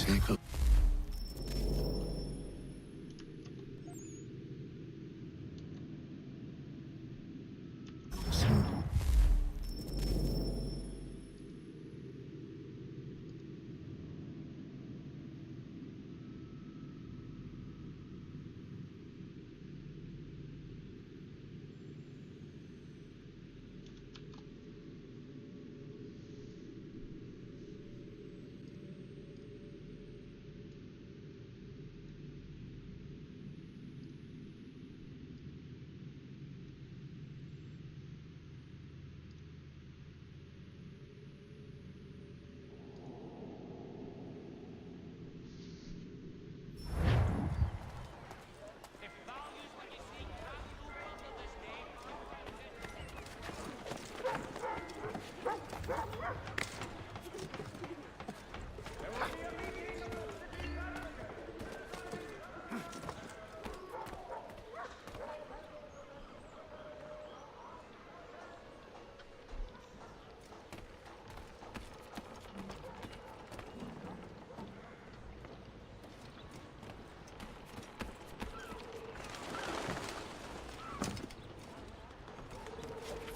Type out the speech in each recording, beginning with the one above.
take a listen.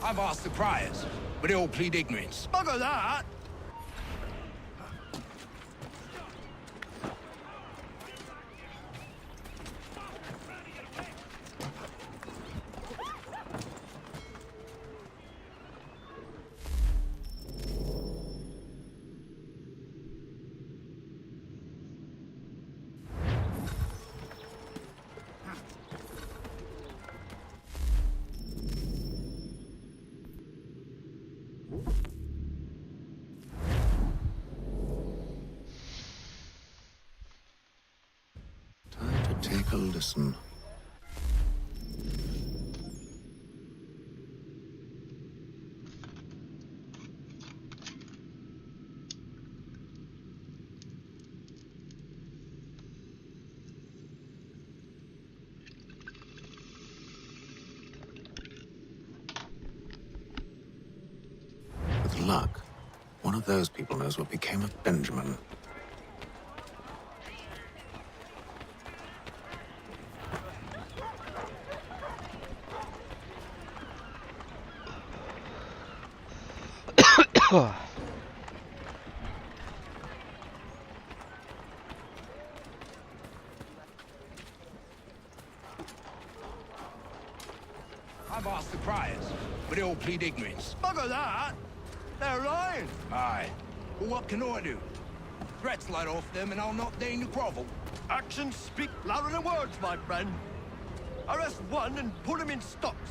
I've asked the criers, but they all plead ignorance. Bugger that! Time to take a listen. With luck, one of those people knows what became of Benjamin. I've asked the criers, but they all plead ignorance. Bugger that! They're lying! Aye. Well, what can I do? Threats light off them and I'll not deign to grovel. Actions speak louder than words, my friend. Arrest one and put him in stocks.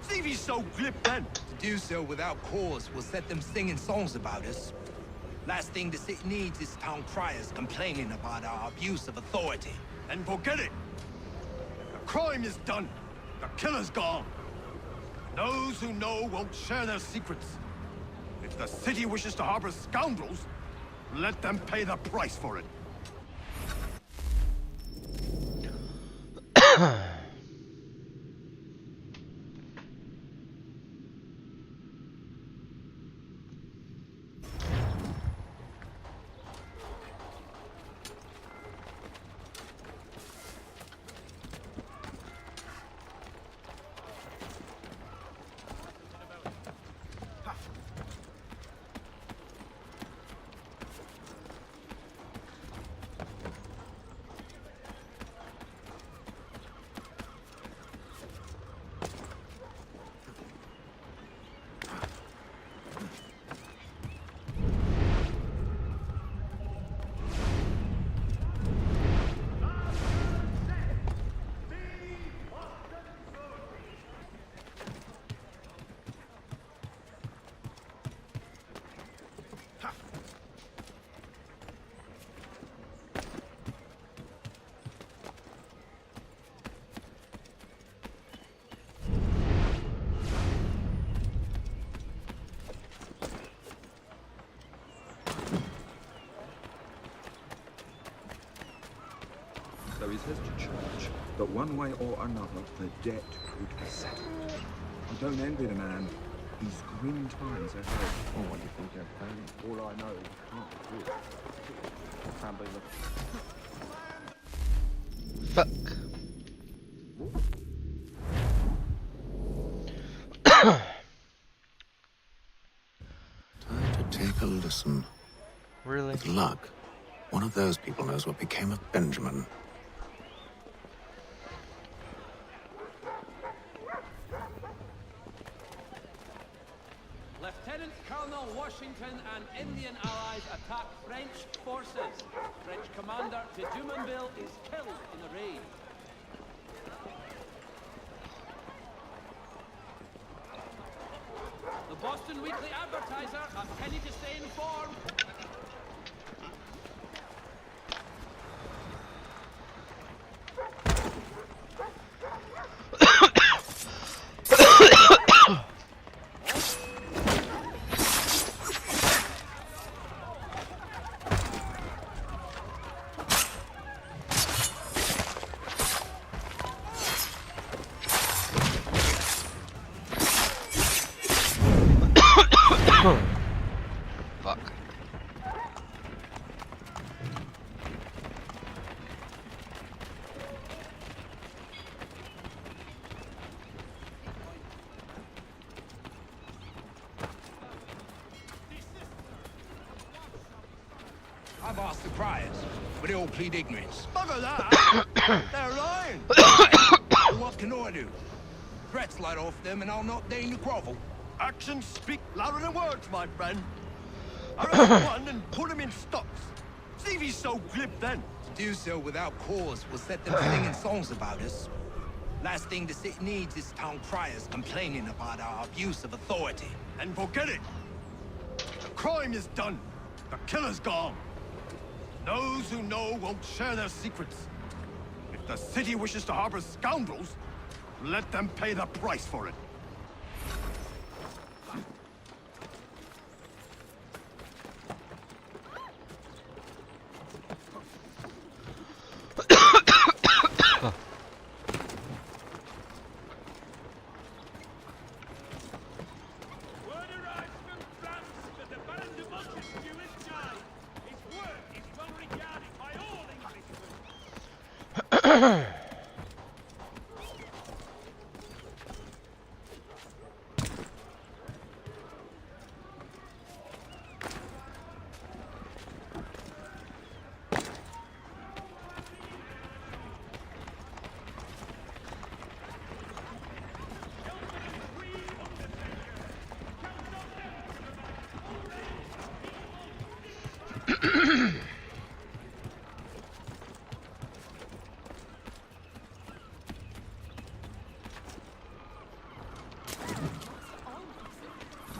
See if he's so glib then. To do so without cause will set them singing songs about us. Last thing the city needs is town criers complaining about our abuse of authority. And forget it. The crime is done. The killer's gone. Those who know won't share their secrets. If the city wishes to harbor scoundrels, let them pay the price for it. So he says to church that one way or another the debt would be settled. I don't envy the man. He's grim times ahead. Oh, what do you think they're planning? All I know is he can't do it. Probably look. Fuck. Time to take a listen. Really? With luck, one of those people knows what became of Benjamin. Lieutenant Colonel Washington and Indian allies attack French forces. French commander de Jumonville is killed in the raid. The Boston Weekly Advertiser, a penny to stay informed. Fuck. I've asked the criers, but they all plead ignorance. Bugger that! They're lying! What can I do? Threats light off them and I'll not deign to grovel. Actions speak louder than words, my friend. Arrest one and put him in stocks. See if he's so glib then. To do so without cause will set them singing songs about us. Last thing the city needs is town criers complaining about our abuse of authority. And forget it. The crime is done. The killer's gone. Those who know won't share their secrets. If the city wishes to harbor scoundrels, let them pay the price for it.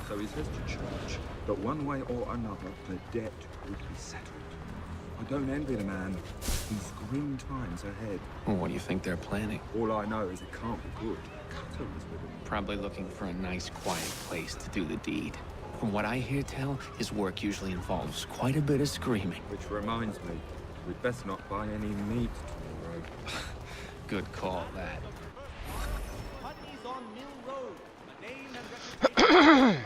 So he says to Church that one way or another the debt would be settled. I don't envy the man. He's grim times ahead. Well, what do you think they're planning? All I know is it can't be good. Cutter is with him. Probably looking for a nice, quiet place to do the deed. From what I hear tell, his work usually involves quite a bit of screaming. Which reminds me, we'd best not buy any meat tomorrow. Good call, that. Putney's on Mill Road. The name and reputation.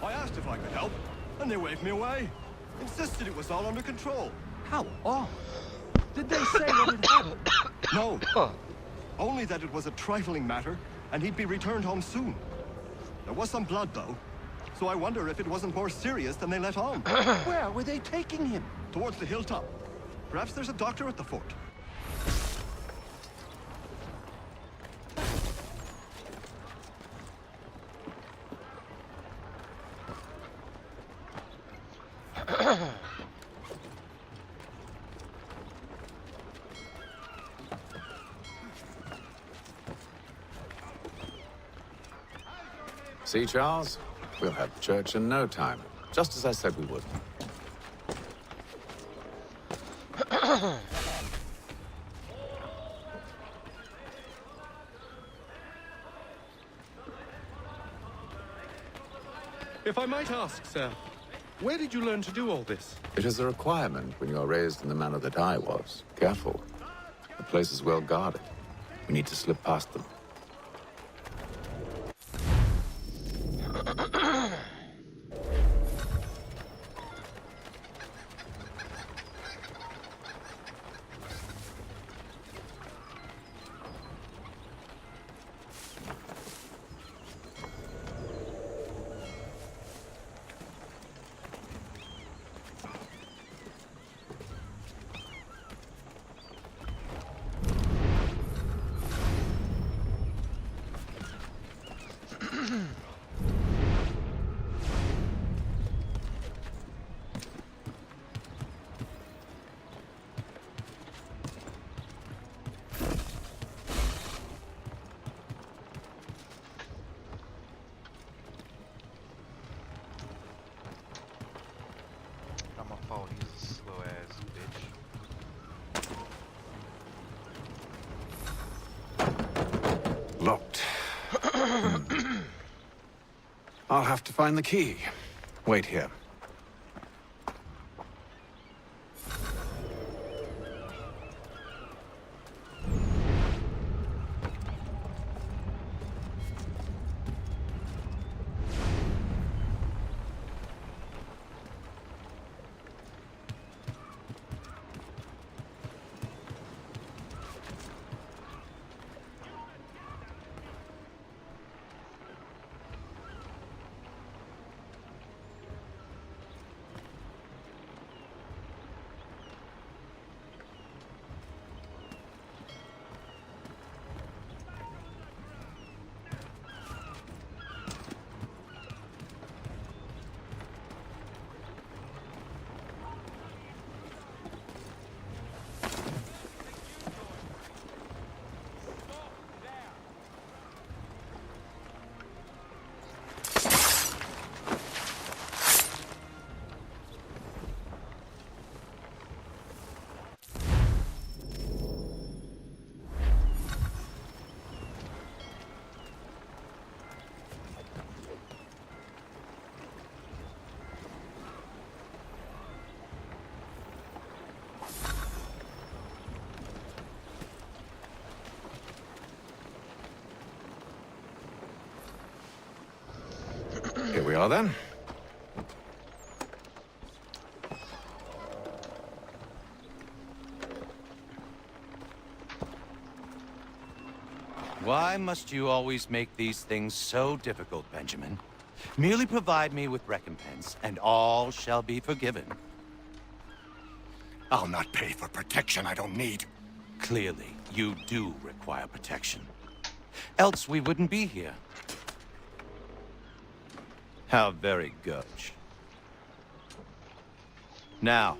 I asked if I could help, and they waved me away. Insisted it was all under control. How odd. Did they say what had happened? No. Only that it was a trifling matter, and he'd be returned home soon. There was some blood, though. So I wonder if it wasn't more serious than they let on. Where were they taking him? Towards the hilltop. Perhaps there's a doctor at the fort. See, Charles? We'll have church in no time. Just as I said we would. If I might ask, sir, where did you learn to do all this? It is a requirement when you're raised in the manner that I was. Careful. The place is well guarded. We need to slip past them. Not my fault, he's a slow ass bitch. Locked. I'll have to find the key. Wait here. Here we are then. Why must you always make these things so difficult, Benjamin? Merely provide me with recompense, and all shall be forgiven. I'll not pay for protection I don't need. Clearly, you do require protection. Else we wouldn't be here. How very gauche. Now,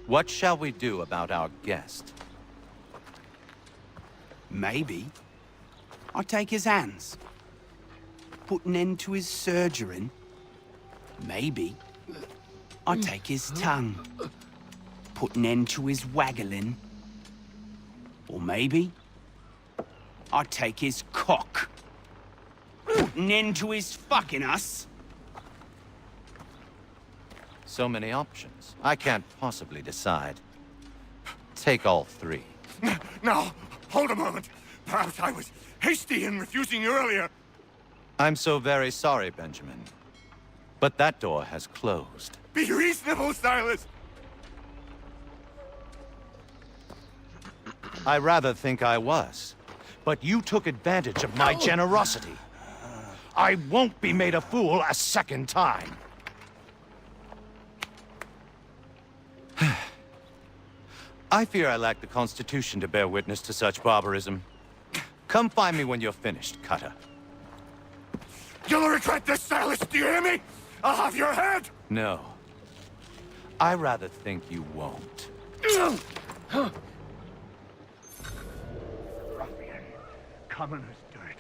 what shall we do about our guest? Maybe. I'll take his hands. Put an end to his surgering. Maybe. I'll take his tongue. Put an end to his waggling. Or maybe I'll take his cock. Put an end to his fucking us. So many options. I can't possibly decide. Take all three. Now, hold a moment. Perhaps I was hasty in refusing you earlier. I'm so very sorry, Benjamin. But that door has closed. Be reasonable, Silas. I rather think I was. But you took advantage of my generosity. I won't be made a fool a second time. I fear I lack the constitution to bear witness to such barbarism. Come find me when you're finished, Cutter. You'll regret this, Silas. Do you hear me? I'll have your head. No. I rather think you won't. Ruffian. Commoners dirt.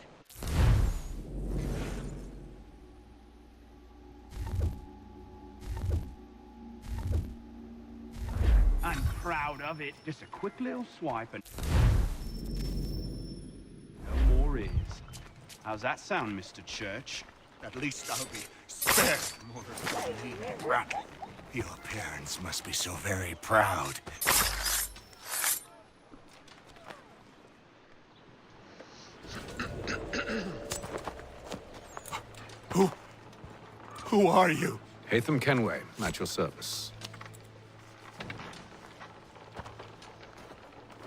I'm proud of it. Just a quick little swipe and... no more is. How's that sound, Mr. Church? At least I'll be spared more of the lean rat. Your parents must be so very proud. Who are you? Hatham Kenway, at your service.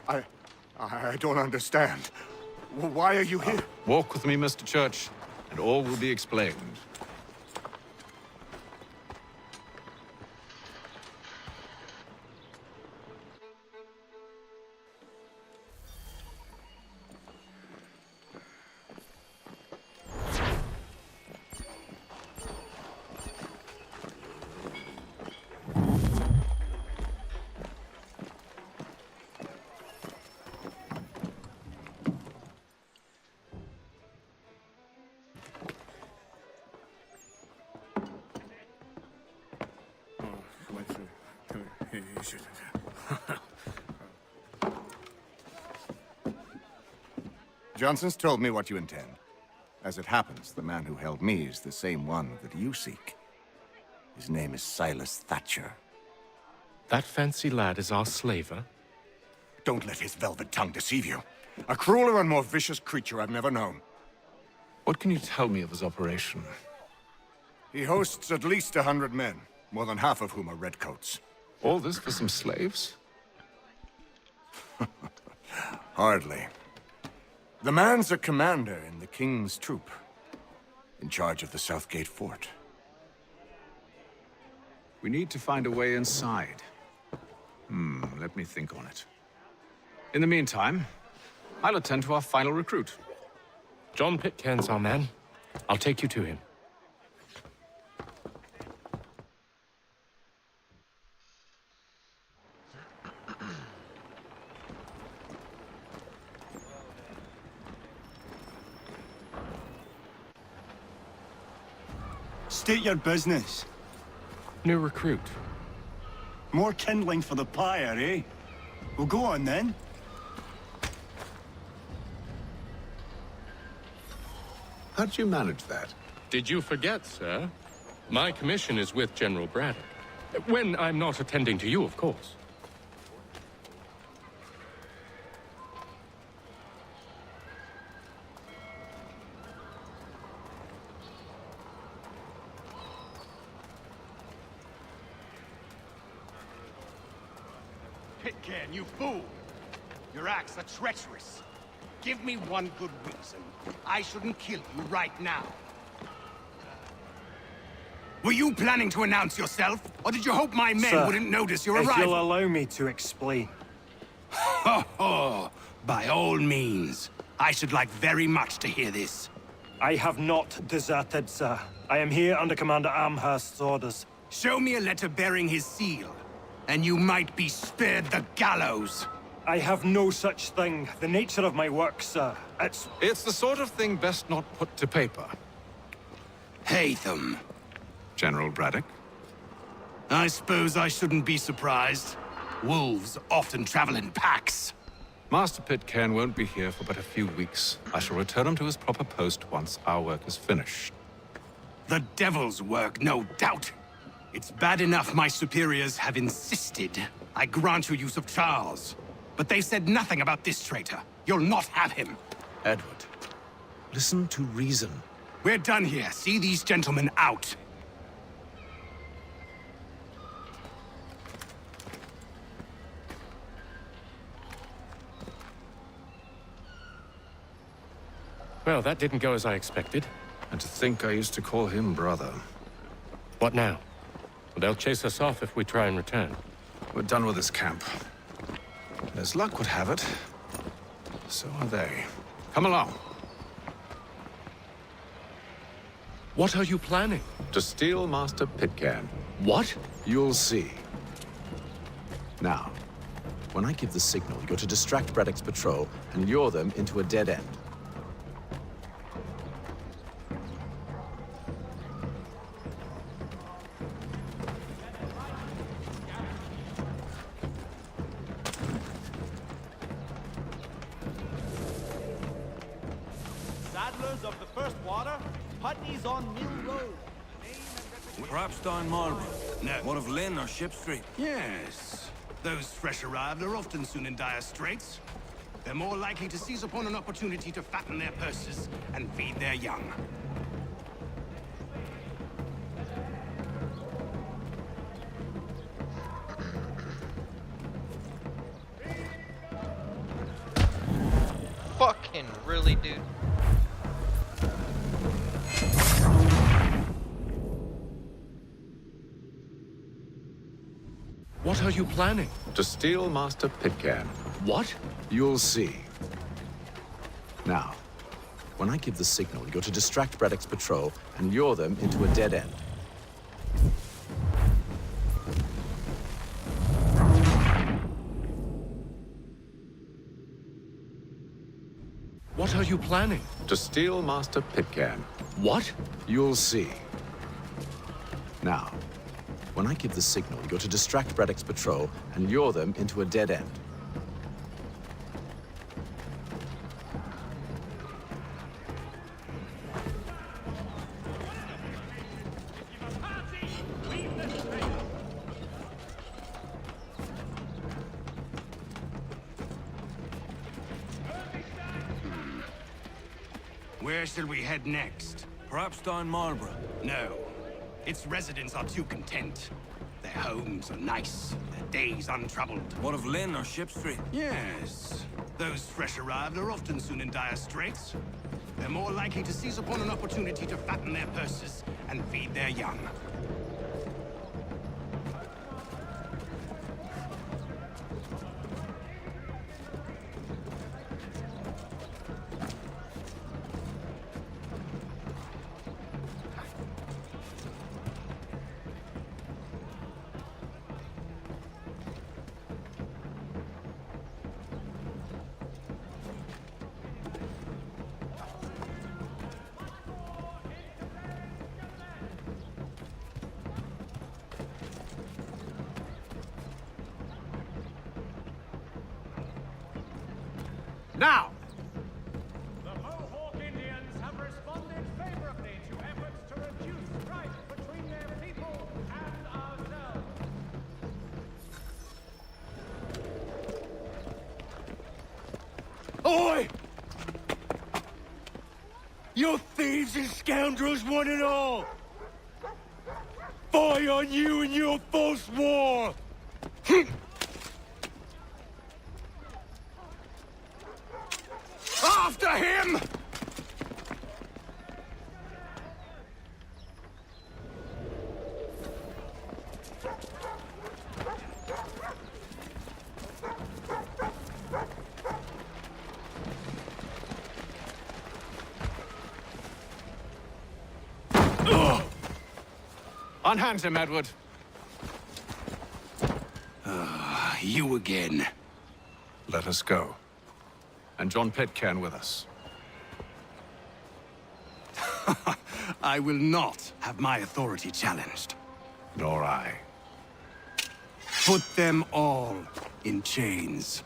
I don't understand. Why are you here? Walk with me, Mr. Church, and all will be explained. Johnson's told me what you intend. As it happens, the man who held me is the same one that you seek. His name is Silas Thatcher. That fancy lad is our slaver? Don't let his velvet tongue deceive you. A crueler and more vicious creature I've never known. What can you tell me of his operation? He hosts at least 100 men, more than half of whom are redcoats. All this for some slaves? Hardly. The man's a commander in the King's troop, in charge of the Southgate Fort. We need to find a way inside. Let me think on it. In the meantime, I'll attend to our final recruit. John Pitcairn's our man. I'll take you to him. State your business. New recruit. More kindling for the pyre, eh? Well, go on then. How did you manage that? Did you forget, sir? My commission is with General Braddock. When I'm not attending to you, of course. Pitcairn, you fool! Your acts are treacherous. Give me one good reason I shouldn't kill you right now. Were you planning to announce yourself, or did you hope my men Sir, wouldn't notice your if arrival? you'll allow me to explain. Ho ho! By all means. I should like very much to hear this. I have not deserted, sir. I am here under Commander Amherst's orders. Show me a letter bearing his seal, and you might be spared the gallows. I have no such thing. The nature of my work, sir, It's the sort of thing best not put to paper. Hatham. General Braddock? I suppose I shouldn't be surprised. Wolves often travel in packs. Master Pitcairn won't be here for but a few weeks. I shall return him to his proper post once our work is finished. The devil's work, no doubt. It's bad enough my superiors have insisted I grant you use of Charles. But they said nothing about this traitor. You'll not have him. Edward, listen to reason. We're done here. See these gentlemen out. Well, that didn't go as I expected. And to think I used to call him brother. What now? Well, they'll chase us off if we try and return. We're done with this camp. And as luck would have it, so are they. Come along. What are you planning? To steal Master Pitcairn. What? You'll see. Now, when I give the signal, you're to distract Braddock's patrol and lure them into a dead end. Saddlers of the First Water, Putney's on Mill Road. Perhaps down Marlborough. No. One of Lynn or Ship Street. Yes. Those fresh arrived are often soon in dire straits. They're more likely to seize upon an opportunity to fatten their purses and feed their young. Fucking really, dude? What are you planning? To steal Master Pitcairn. What? You'll see. Now, when I give the signal, you're to distract Braddock's patrol and lure them into a dead end. What are you planning? To steal Master Pitcairn. What? You'll see. Now, when I give the signal, you're to distract Braddock's patrol and lure them into a dead end. Where shall we head next? Perhaps down Marlborough. No. Its residents are too content. Their homes are nice, their days untroubled. What of Lynn or Ship Street? Yes. Those fresh arrived are often soon in dire straits. They're more likely to seize upon an opportunity to fatten their purses and feed their young. Now! The Mohawk Indians have responded favorably to efforts to reduce strife between their people and ourselves. Oi! You thieves and scoundrels, one and all! Fie on you and your false war! After him! Unhand him, Edward. You again. Let us go. And John Pitcairn with us. I will not have my authority challenged. Nor I. Put them all in chains.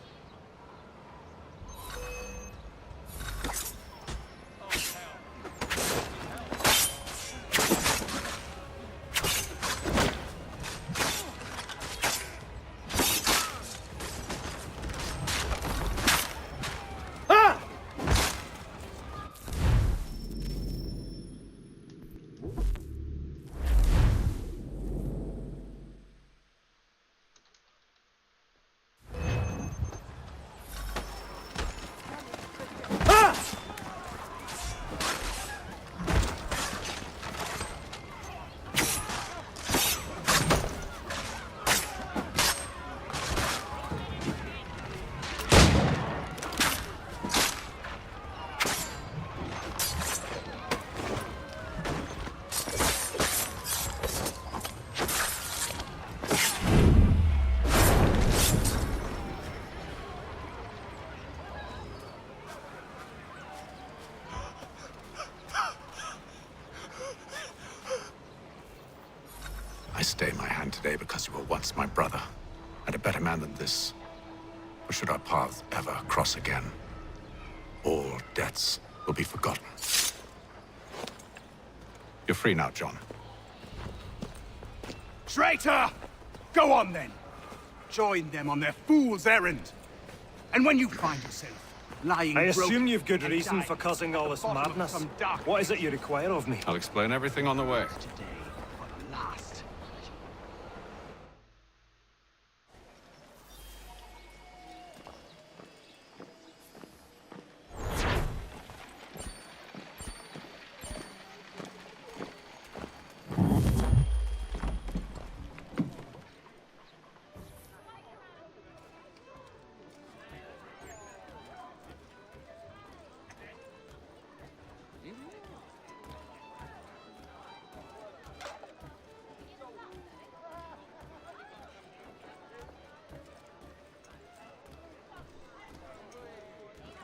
I stay my hand today because you were once my brother, and a better man than this. Or should our paths ever cross again, all debts will be forgotten. You're free now, John. Traitor! Go on then! Join them on their fool's errand. And when you find yourself lying I broken assume you've good and reason dying for causing all this bottom of madness. some dark What is it you require of me? I'll explain everything on the way. today for the last.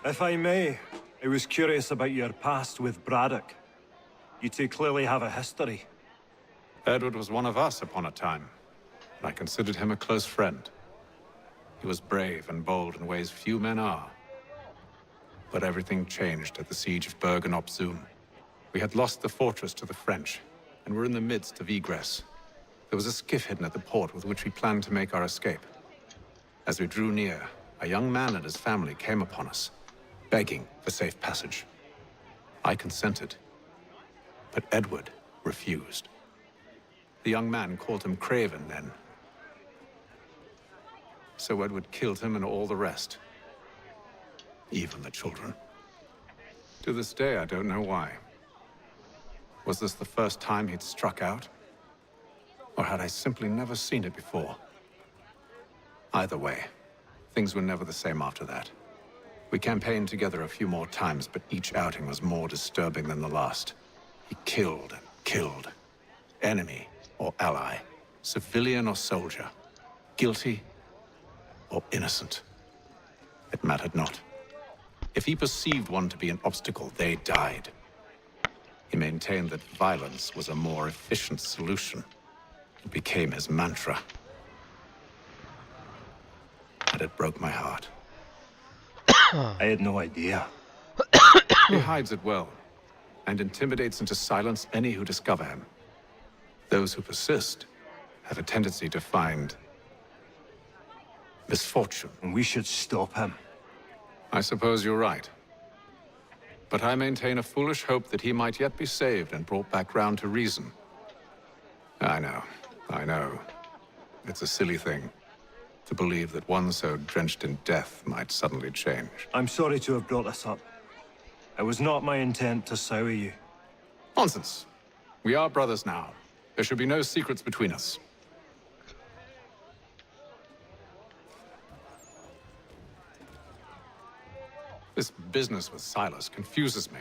If I may, I was curious about your past with Braddock. You two clearly have a history. Edward was one of us upon a time, and I considered him a close friend. He was brave and bold in ways few men are. But everything changed at the siege of Bergen op Zoom. We had lost the fortress to the French, and were in the midst of egress. There was a skiff hidden at the port with which we planned to make our escape. As we drew near, a young man and his family came upon us, begging for safe passage. I consented, but Edward refused. The young man called him Craven then. So Edward killed him and all the rest. Even the children. To this day, I don't know why. Was this the first time he'd struck out? Or had I simply never seen it before? Either way, things were never the same after that. We campaigned together a few more times, but each outing was more disturbing than the last. He killed and killed. Enemy or ally, civilian or soldier, guilty or innocent. It mattered not. If he perceived one to be an obstacle, they died. He maintained that violence was a more efficient solution. It became his mantra. And it broke my heart. I had no idea. He hides it well, and intimidates into silence any who discover him. Those who persist have a tendency to find misfortune. And we should stop him. I suppose you're right. But I maintain a foolish hope that he might yet be saved and brought back round to reason. I know. It's a silly thing to believe that one so drenched in death might suddenly change. I'm sorry to have brought this up. It was not my intent to sour you. Nonsense. We are brothers now. There should be no secrets between us. This business with Silas confuses me.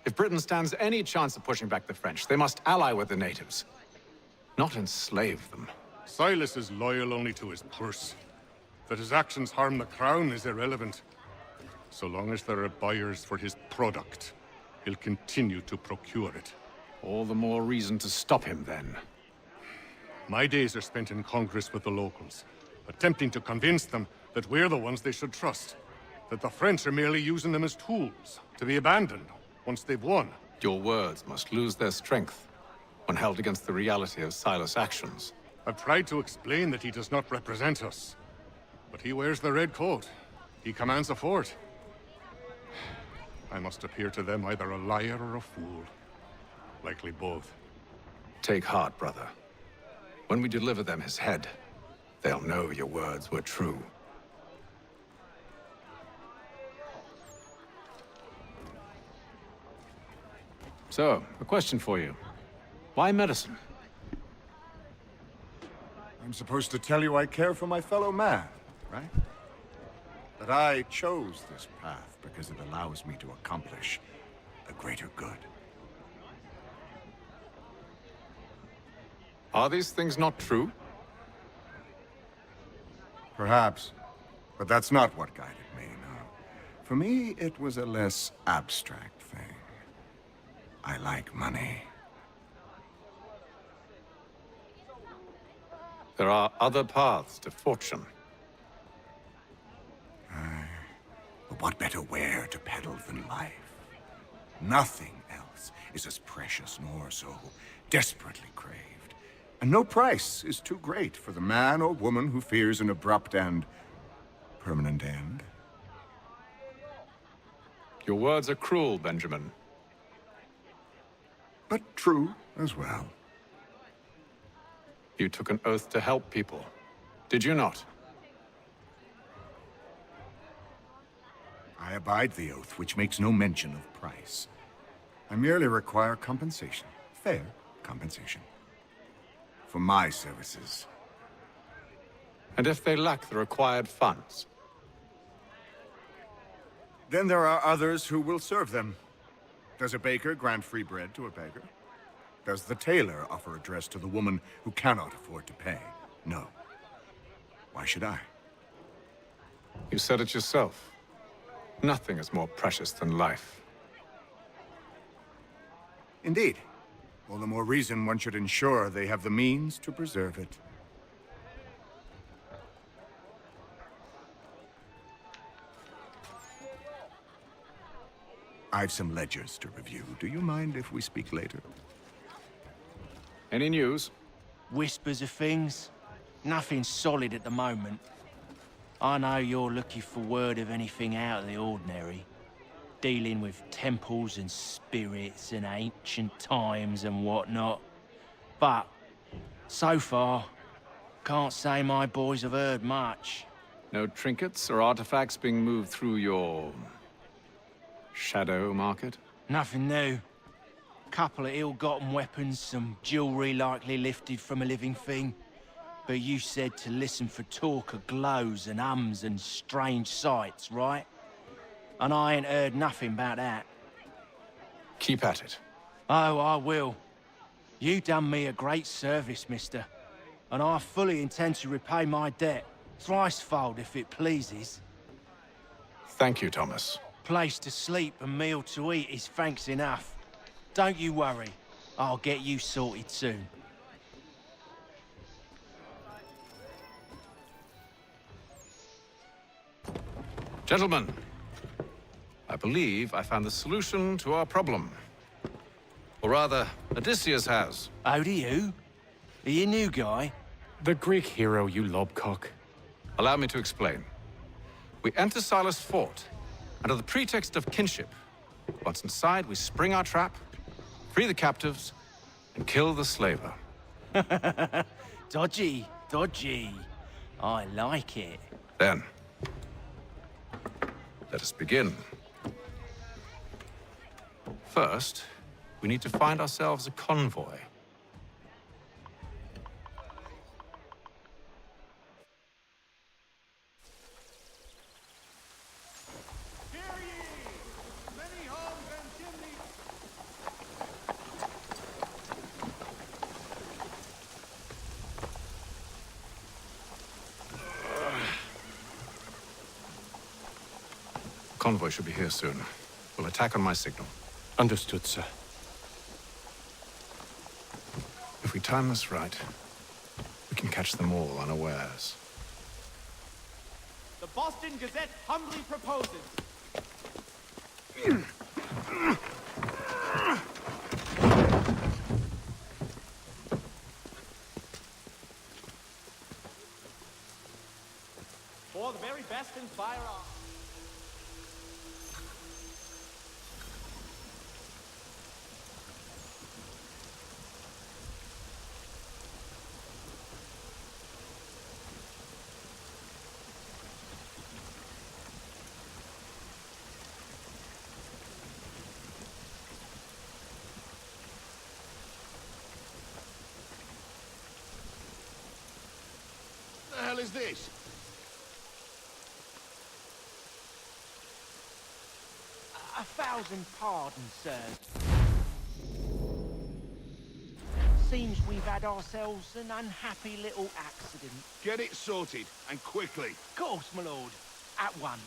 If Britain stands any chance of pushing back the French, they must ally with the natives, not enslave them. Silas is loyal only to his purse. That his actions harm the crown is irrelevant. So long as there are buyers for his product, he'll continue to procure it. All the more reason to stop him, then. My days are spent in Congress with the locals, attempting to convince them that we're the ones they should trust. That the French are merely using them as tools, to be abandoned once they've won. Your words must lose their strength when held against the reality of Silas' actions. I've tried to explain that he does not represent us. But he wears the red coat. He commands a fort. I must appear to them either a liar or a fool. Likely both. Take heart, brother. When we deliver them his head, they'll know your words were true. So, a question for you. Why medicine? I'm supposed to tell you I care for my fellow man, right? That I chose this path because it allows me to accomplish a greater good. Are these things not true? Perhaps. But that's not what guided me, no. For me, it was a less abstract thing. I like money. There are other paths to fortune. But what better ware to peddle than life? Nothing else is as precious nor so desperately craved. And no price is too great for the man or woman who fears an abrupt and permanent end. Your words are cruel, Benjamin. But true as well. You took an oath to help people, did you not? I abide the oath, which makes no mention of price. I merely require compensation. Fair compensation. For my services. And if they lack the required funds? Then there are others who will serve them. Does a baker grant free bread to a beggar? Does the tailor offer a dress to the woman who cannot afford to pay? No. Why should I? You said it yourself. Nothing is more precious than life. Indeed. All the more reason one should ensure they have the means to preserve it. I've some ledgers to review. Do you mind if we speak later? Any news? Whispers of things. Nothing solid at the moment. I know you're looking for word of anything out of the ordinary. Dealing with temples and spirits and ancient times and whatnot. But, so far, can't say my boys have heard much. No trinkets or artifacts being moved through your... shadow market? Nothing new. Couple of ill-gotten weapons, some jewelry likely lifted from a living thing. But you said to listen for talk of glows and ums and strange sights, right? And I ain't heard nothing about that. Keep at it. Oh, I will. You done me a great service, mister. And I fully intend to repay my debt. Thricefold, if it pleases. Thank you, Thomas. Place to sleep and meal to eat is thanks enough. Don't you worry. I'll get you sorted soon. Gentlemen, I believe I found the solution to our problem. Or rather, Odysseus has. Oh, do you? Are you new guy? The Greek hero, you lobcock. Allow me to explain. We enter Silas' fort, under the pretext of kinship. Once inside, we spring our trap, free the captives, and kill the slaver. Dodgy, dodgy. I like it. Then, let us begin. First, we need to find ourselves a convoy. Convoy should be here soon. We'll attack on my signal. Understood, sir. If we time this right, we can catch them all unawares. The Boston Gazette humbly proposes. For the very best in firearms. What the hell is this? A thousand pardons, sir. Seems we've had ourselves an unhappy little accident. Get it sorted, and quickly. Of course, my lord. At once.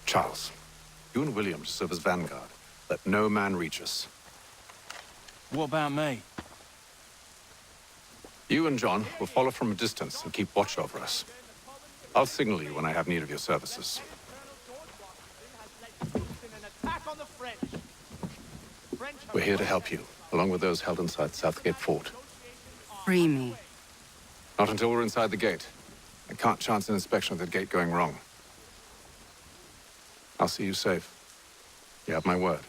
Charles, you and William serve as vanguard. Let no man reach us. What about me? You and John will follow from a distance and keep watch over us. I'll signal you when I have need of your services. We're here to help you, along with those held inside Southgate Fort. Free me. Not until we're inside the gate. I can't chance an inspection of the gate going wrong. I'll see you safe. You have my word.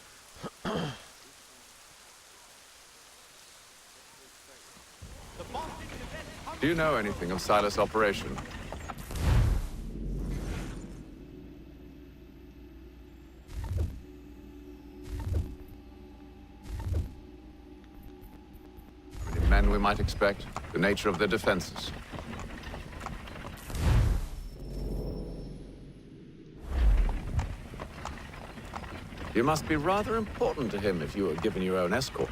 Do you know anything of Silas' operation? men we might expect, the nature of their defenses. You must be rather important to him if you were given your own escort.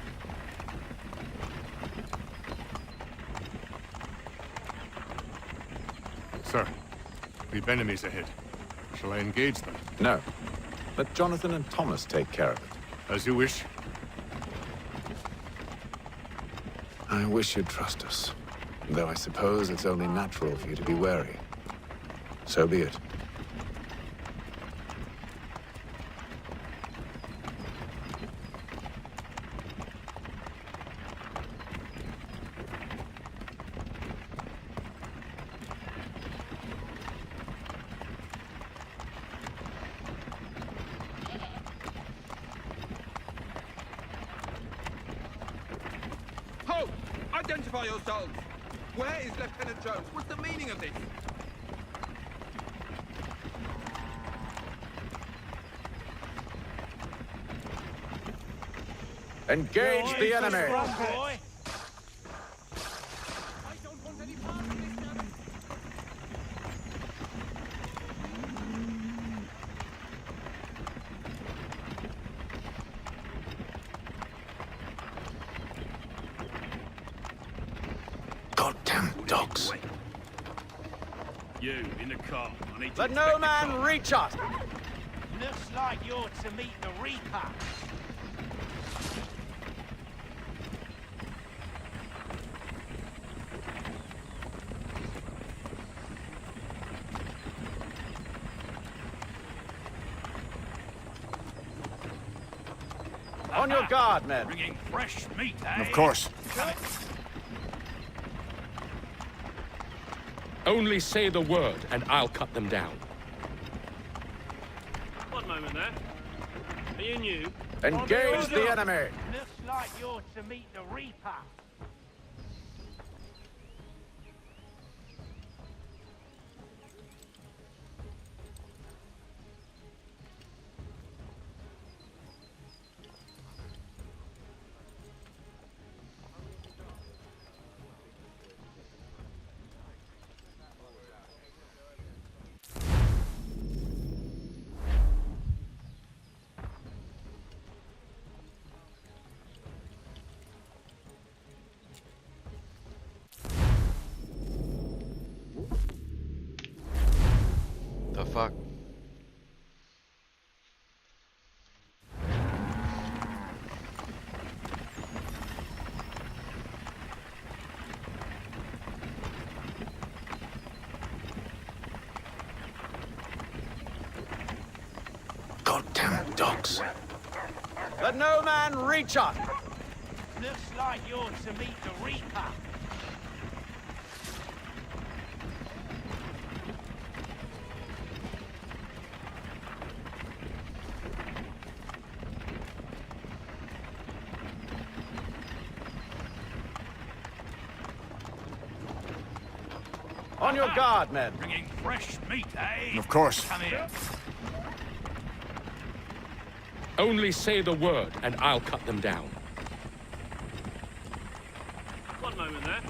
Sir, we've enemies ahead. Shall I engage them? No. Let Jonathan and Thomas take care of it. As you wish. I wish you'd trust us. Though I suppose it's only natural for you to be wary. So be it. Halt! Identify yourselves! Where is Lieutenant Jones? What's the meaning of this? Engage the enemy! Goddamn dogs. You, in the car. I need to Let no man reach us! Looks like you're to meet the Reaper. On your guard, men. Bringing fresh meat, eh? Of course. Only say the word, and I'll cut them down. One moment there. Are you new? Engage the enemy! Looks like you're to meet the Reaper. The fuck? Goddamn dogs. Let no man reach us! Looks like you're to meet the Reaper. On your guard, men. Bringing fresh meat, eh? Of course. Come here. Only say the word, and I'll cut them down. One moment there.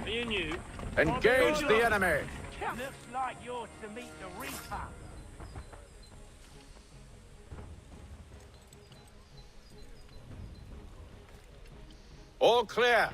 Are you new? Engage the enemy! Looks like you're to meet the Reaper. All clear.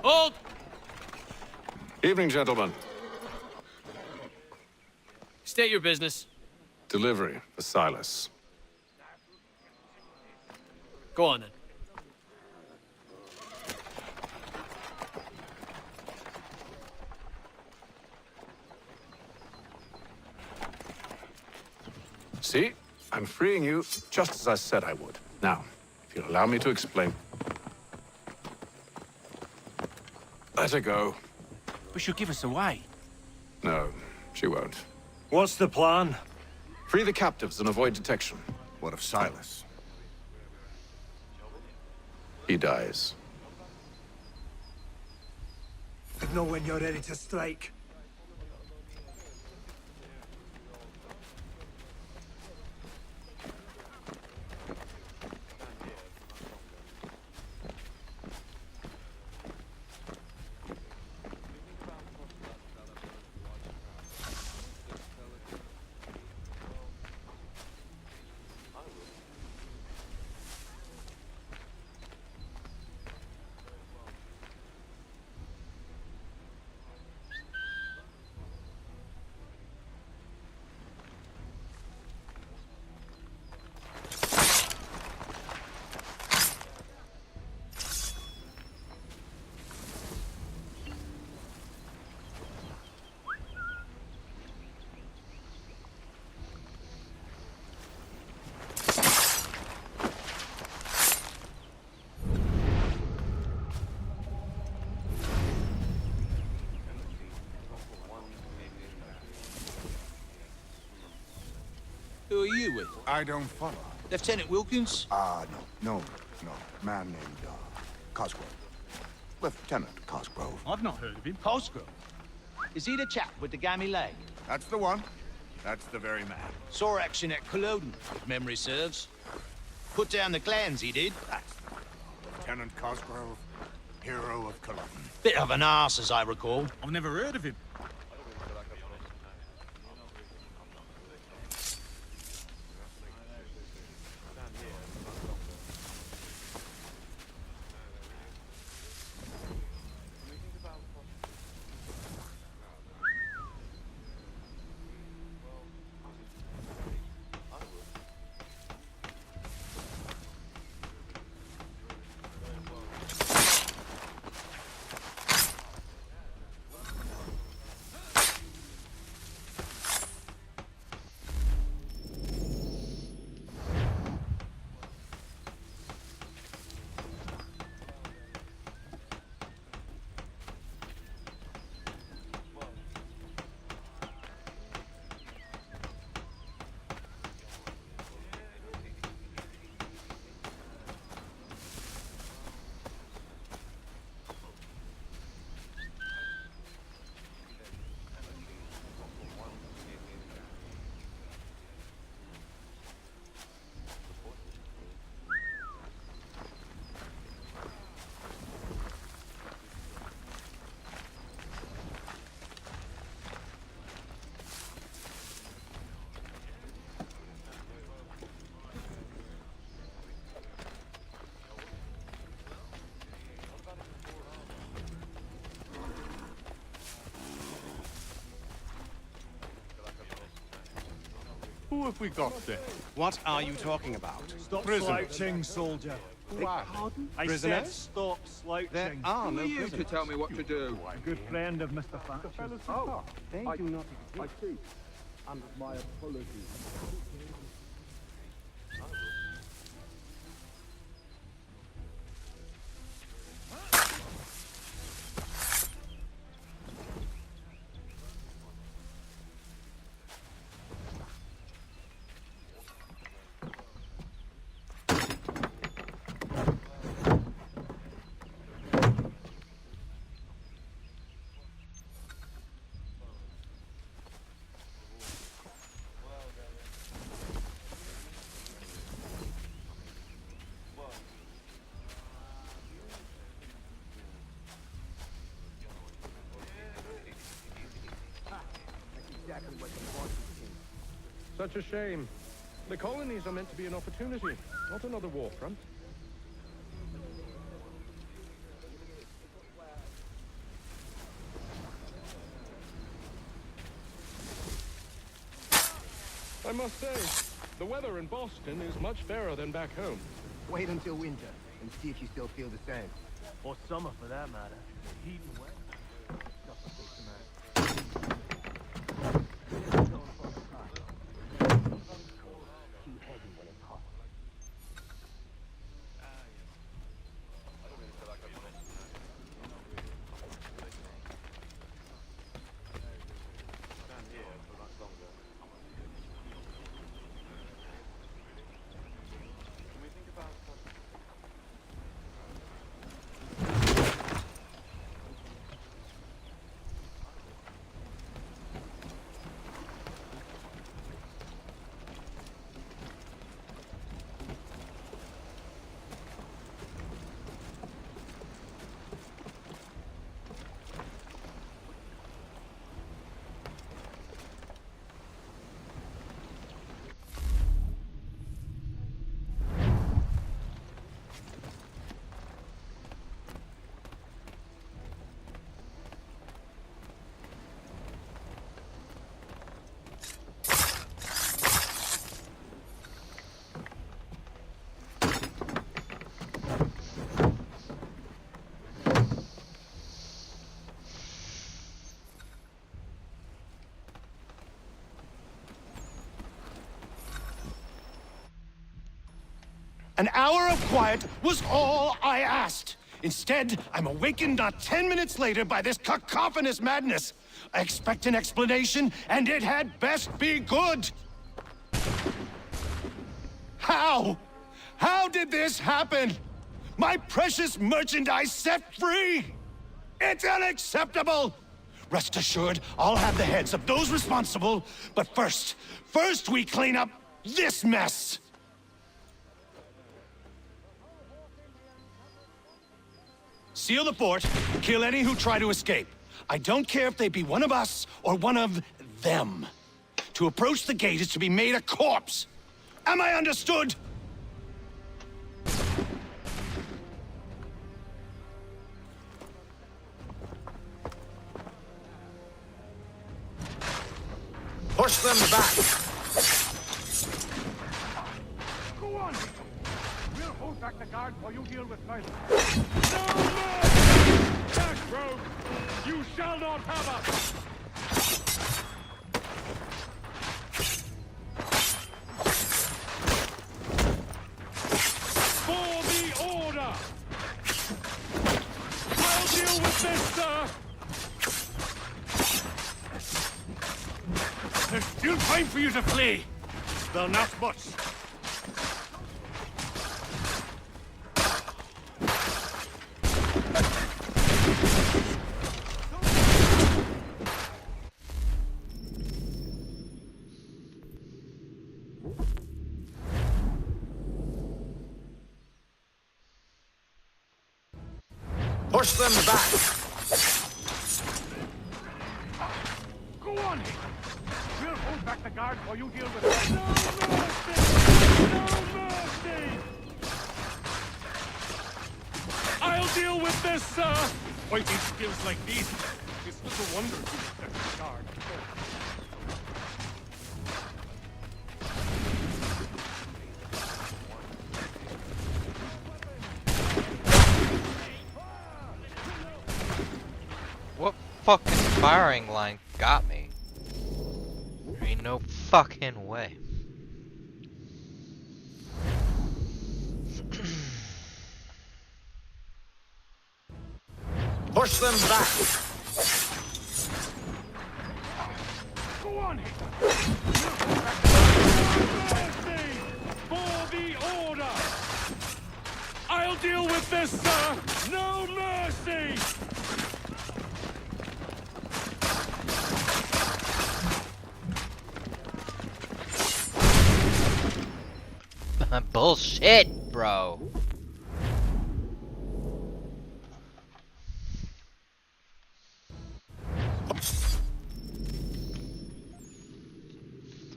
Hold! Evening, gentlemen. State your business. Delivery for Silas. Go on then. See? I'm freeing you just as I said I would. Now, if you'll allow me to explain. Let her go. But she'll give us away. No, she won't. What's the plan? Free the captives and avoid detection. What of Silas? He dies. Know when you're ready to strike. Who are you with? I don't follow. Lieutenant Wilkins? No. Man named, Cosgrove. Lieutenant Cosgrove. I've not heard of him. Cosgrove? Is he the chap with the gammy leg? That's the one. That's the very man. Saw action at Culloden, if memory serves. Put down the clans, he did. That's the fellow. Lieutenant Cosgrove, hero of Culloden. Bit of an arse, as I recall. I've never heard of him. Who have we got there? What are you talking about? Stop Prisoners. slouching, soldier. Who are I Prisoners? said stop slouching. There are no You to prisoners. tell me what to do. A good friend of Mr. Thatcher's. Oh, They do not exist. And my apologies. Such a shame. The colonies are meant to be an opportunity, not another war front. I must say, the weather in Boston is much fairer than back home. Wait until winter and see if you still feel the same. Or summer, for that matter. Heat and wet. An hour of quiet was all I asked. Instead, I'm awakened not 10 minutes later by this cacophonous madness. I expect an explanation, and it had best be good. How? How did this happen? My precious merchandise set free! It's unacceptable! Rest assured, I'll have the heads of those responsible, but first we clean up this mess! Seal the fort, kill any who try to escape. I don't care if they be one of us or one of them. To approach the gate is to be made a corpse. Am I understood? Push them back! Go on! We'll hold back the guard while you deal with Tyler. No more! Back, rogue! You shall not have us! For the order! I'll deal with this, sir! There's still time for you to flee. Though not much. Push them back! Go on, Hayden. We'll hold back the guard while you deal with it. No mercy! No mercy! I'll deal with this, sir! Fighting skills like these. It's little wonder you set the guard. What fucking firing line got me? There ain't no fucking way. Push them back! Go on, Hayden. For the order! I'll deal with this, sir! No mercy! Bullshit, bro.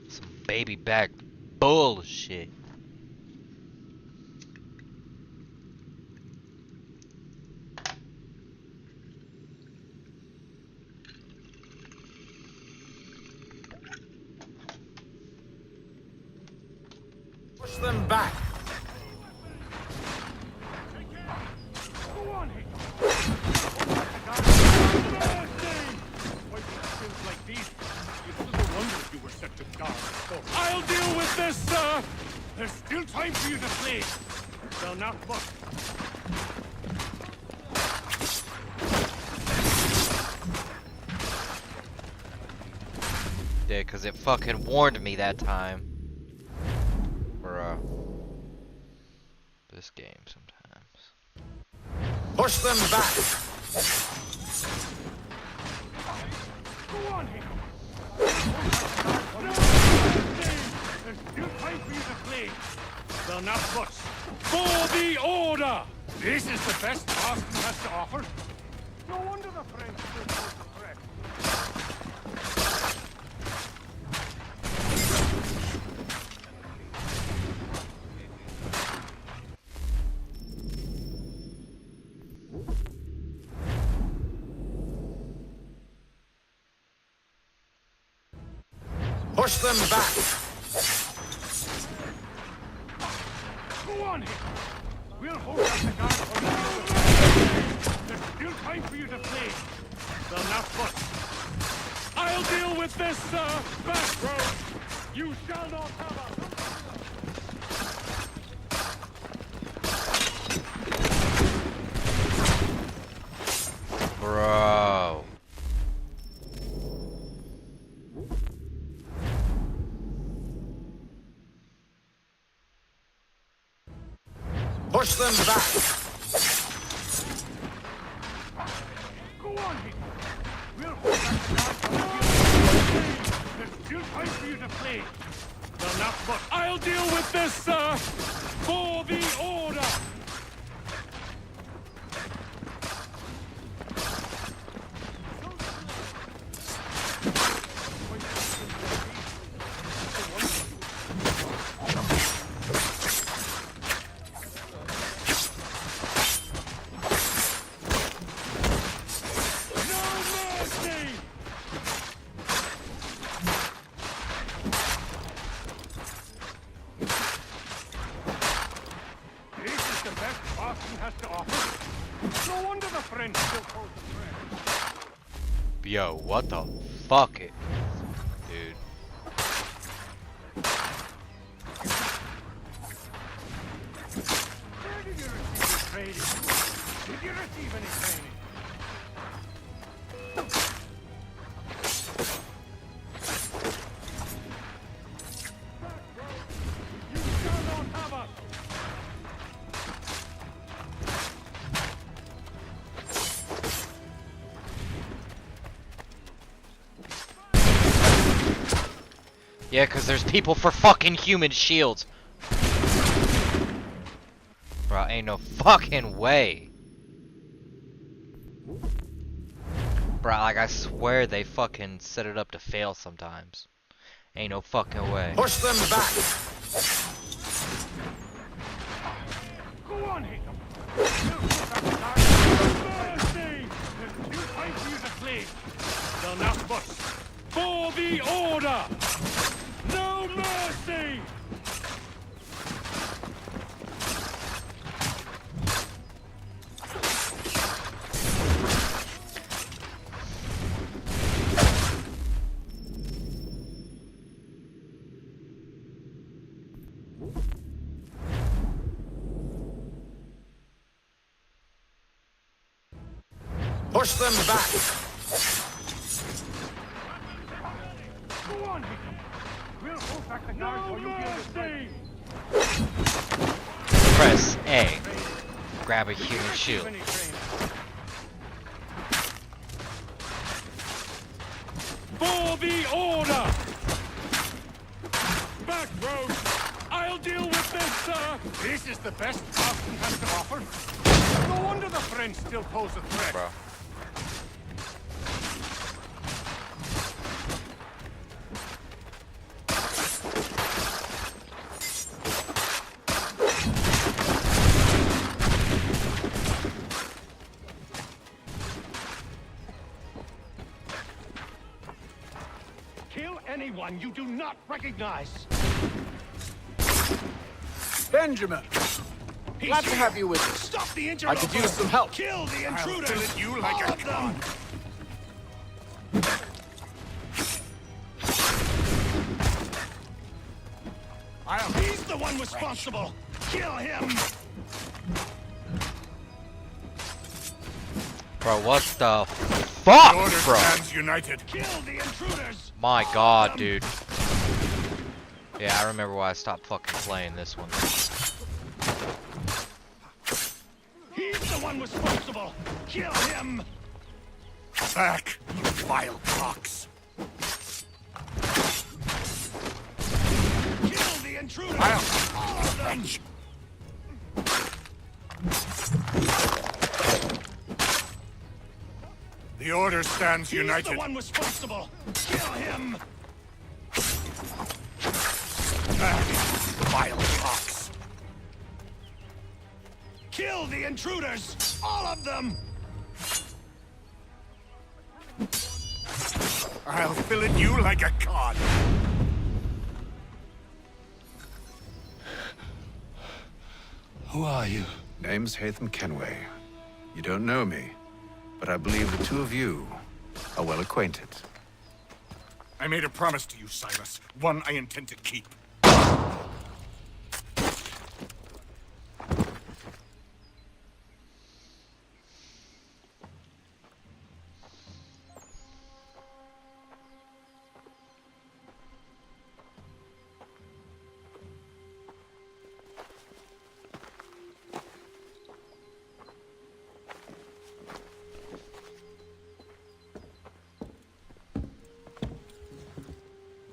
Some baby back bullshit. Push them back! Go on, Hayden. Fighting skills like these. It's little wonder you were set to guard. I'll deal with this, sir! There's still time for you to flee. Though not much. Yeah, 'cause it fucking warned me that time. For, this game sometimes. Push them back! Go on, Hayden. There's still time for you to flee. Though not much. For the order! This is the best Boston has to offer. No wonder the French stood so suppressed. Push them back! Go on, Hayden. We'll hold back the guard for you. There's still time for you to flee. Though not much. I'll deal with this, sir! Back, rogue! You shall not have us! Bro. Push them back! Go on, Hickman. We'll hold back the guard. There's still time for you to play. Well, not much. I'll deal with this, sir! For the order! Yo, what the fuck it, dude. Where did you receive training? Did you receive any training? You shall not have us! Yeah, cause there's people for fucking human shields. Bro, ain't no fucking way. Bro, like I swear they fucking set it up to fail sometimes. Ain't no fucking way. Push them back! Go on, Hickman. Mercy! There's still time for you to play. They'll not fuss. For the order! No mercy! Push them back! Go on, Hickman. We'll hold back the guard while you deal with me. Press A. Grab a human shield. For the order! Back, Rogue! I'll deal with this, sir! This is the best Austin has to offer. No wonder the French still pose a threat. Bro. Kill anyone you do not recognize. Benjamin! Glad to have you with us. Stop the I interloper! could use some help. Kill the intruders! I'll fill you like a con. He's the one responsible! Kill him! Bro, what the fuck, Order bro? stands united. Kill the intruders! My god, dude. Yeah, I remember why I stopped fucking playing this one. He's the one responsible! Kill him! Back, you vile fox. Kill the intruders! All of them! The order stands united. He's the one responsible! Kill him! Back, vile fox. Kill the intruders! All of them! I'll fillet you like a cod. Who are you? Name's Hatham Kenway. You don't know me, but I believe the two of you are well acquainted. I made a promise to you, Silas. One I intend to keep.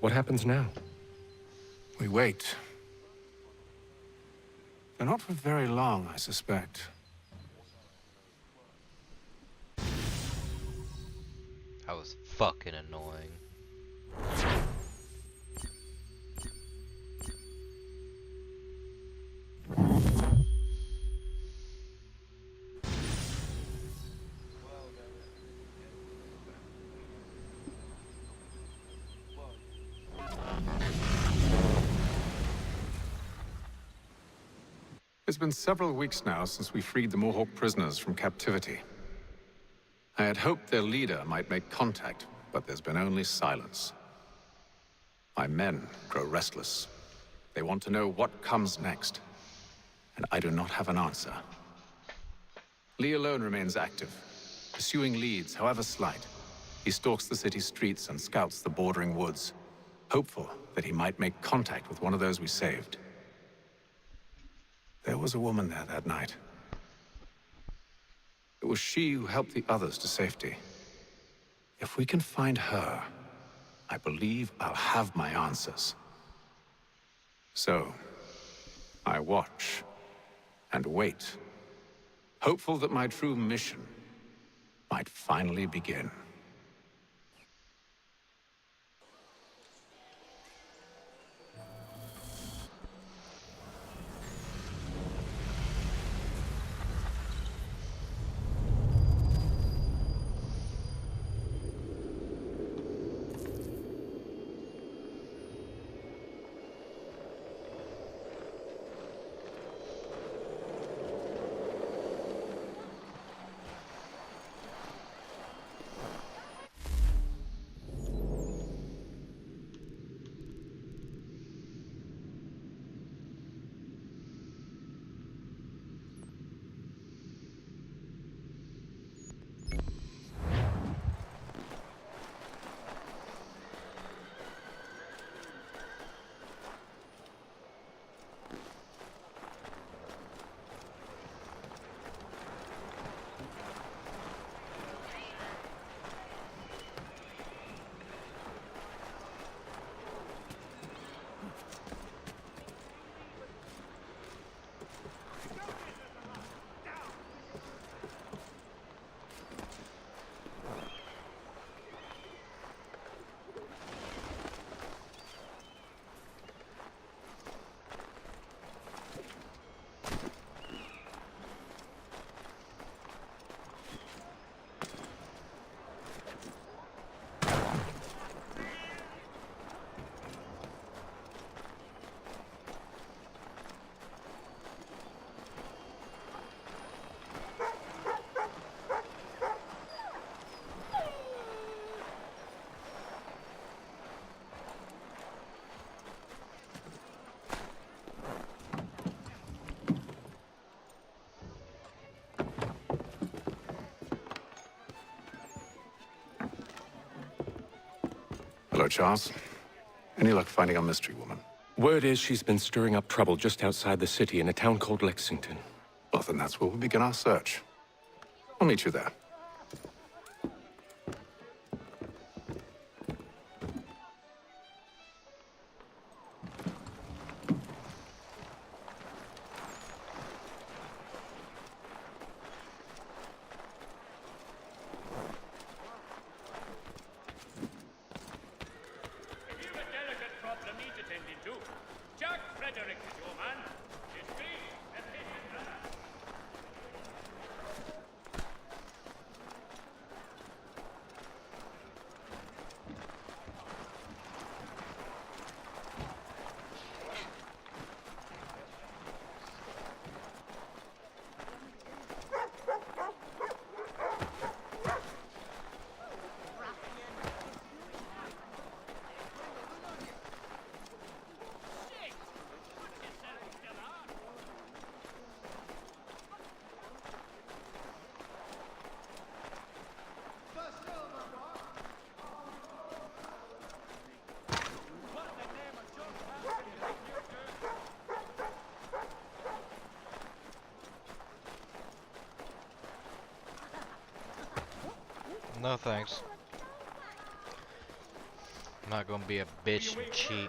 What happens now? We wait. But not for very long, I suspect. That was fucking annoying. It's been several weeks now since we freed the Mohawk prisoners from captivity. I had hoped their leader might make contact, but there's been only silence. My men grow restless. They want to know what comes next, and I do not have an answer. Lee alone remains active, pursuing leads, however slight. He stalks the city streets and scouts the bordering woods, hopeful that he might make contact with one of those we saved. There was a woman there that night. It was she who helped the others to safety. If we can find her, I believe I'll have my answers. So, I watch and wait, hopeful that my true mission might finally begin. Hello, Charles. Any luck finding our mystery woman? Word is she's been stirring up trouble just outside the city in a town called Lexington. Well, then that's where we'll begin our search. I'll meet you there. No thanks. I'm not gonna be a bitch and cheat.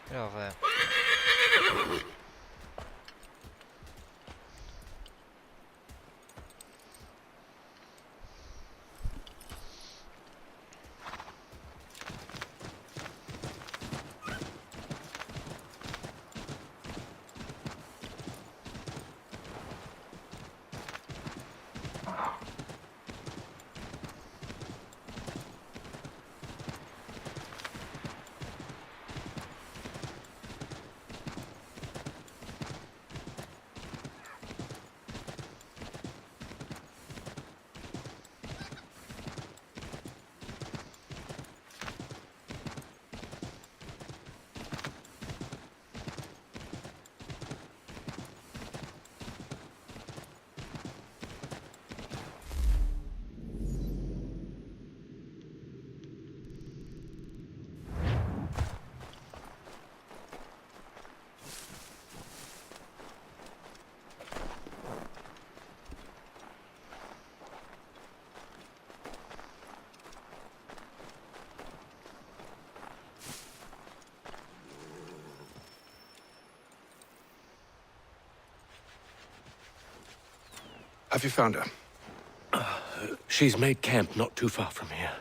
Get over there. Have you found her? She's made camp not too far from here.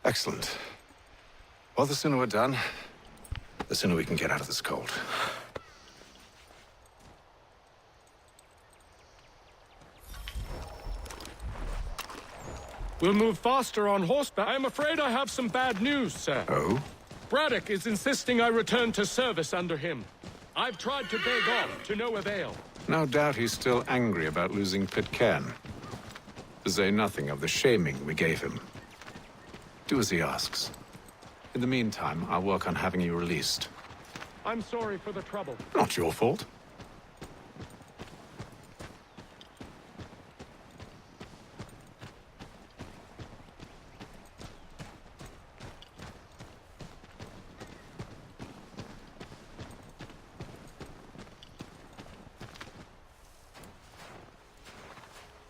Excellent. Well, the sooner we're done, the sooner we can get out of this cold. We'll move faster on horseback. I am afraid I have some bad news, sir. Oh? Braddock is insisting I return to service under him. I've tried to beg off, to no avail. No doubt he's still angry about losing Pitcairn. To say nothing of the shaming we gave him. Do as he asks. In the meantime, I'll work on having you released. I'm sorry for the trouble. Not your fault.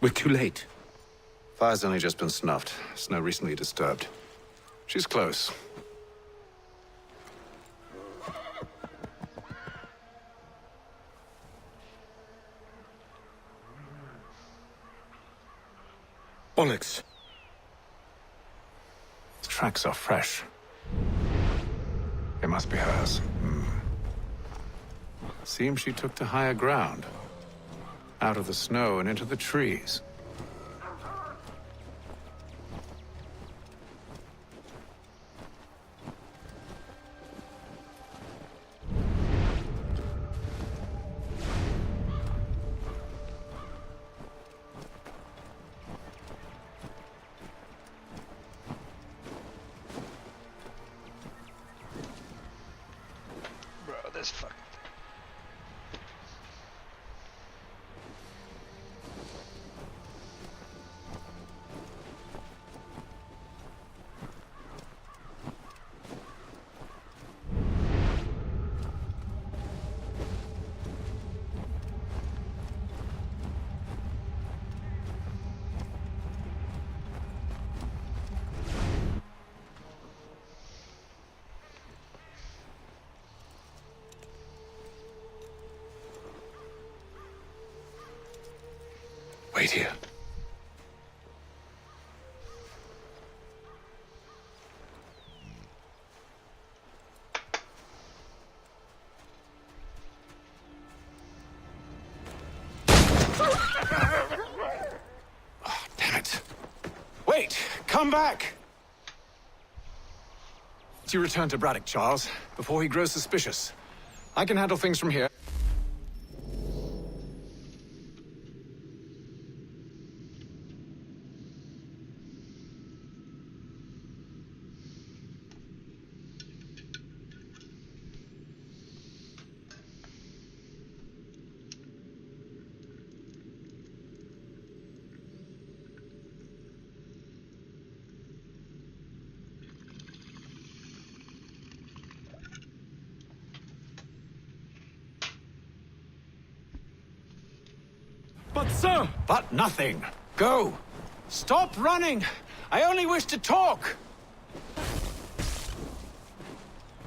We're too late. Fire's only just been snuffed. Snow recently disturbed. She's close. Onyx. The tracks are fresh. It must be hers. Seems she took to higher ground. Out of the snow and into the trees. this fucking Wait here. Oh, damn it. Wait! Come back! You return to Braddock, Charles, before he grows suspicious. I can handle things from here. But sir! But nothing. Go. Stop running. I only wish to talk.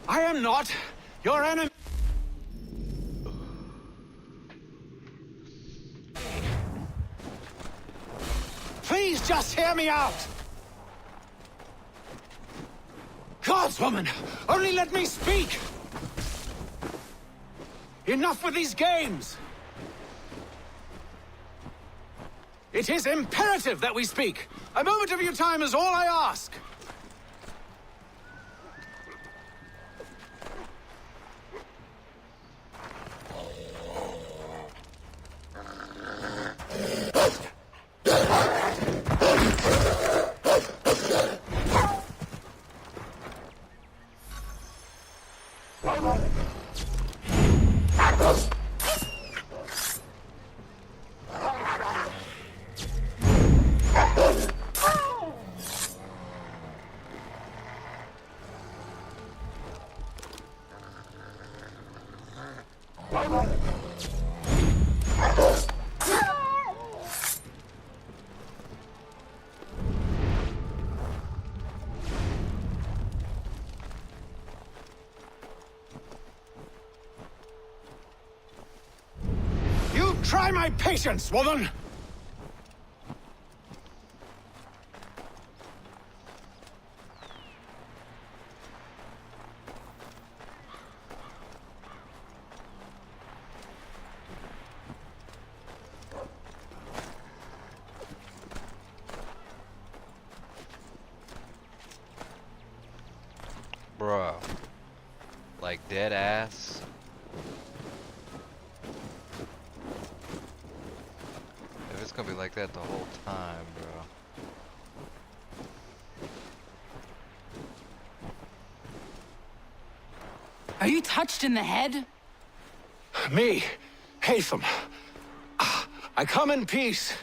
I am not your enemy. Please just hear me out. Godswoman, only let me speak. Enough with these games. It is imperative that we speak. A moment of your time is all I ask. Try my patience, woman! Bruh. Like dead ass. If it's gonna be like that the whole time, bro. Are you touched in the head? Me, Haytham. I come in peace.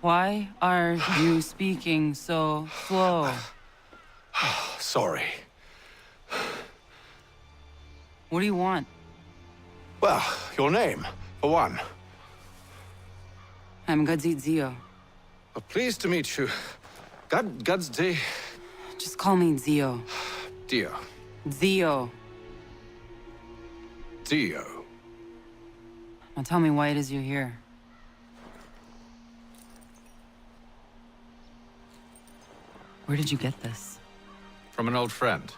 Why are you speaking so slow? Sorry. What do you want? Well, your name, for one. I'm Gadzit Zio. Pleased to meet you. Gadsdi. Just call me Zio. Dio. Zio. Dio. Now tell me why it is you're here. Where did you get this? From an old friend.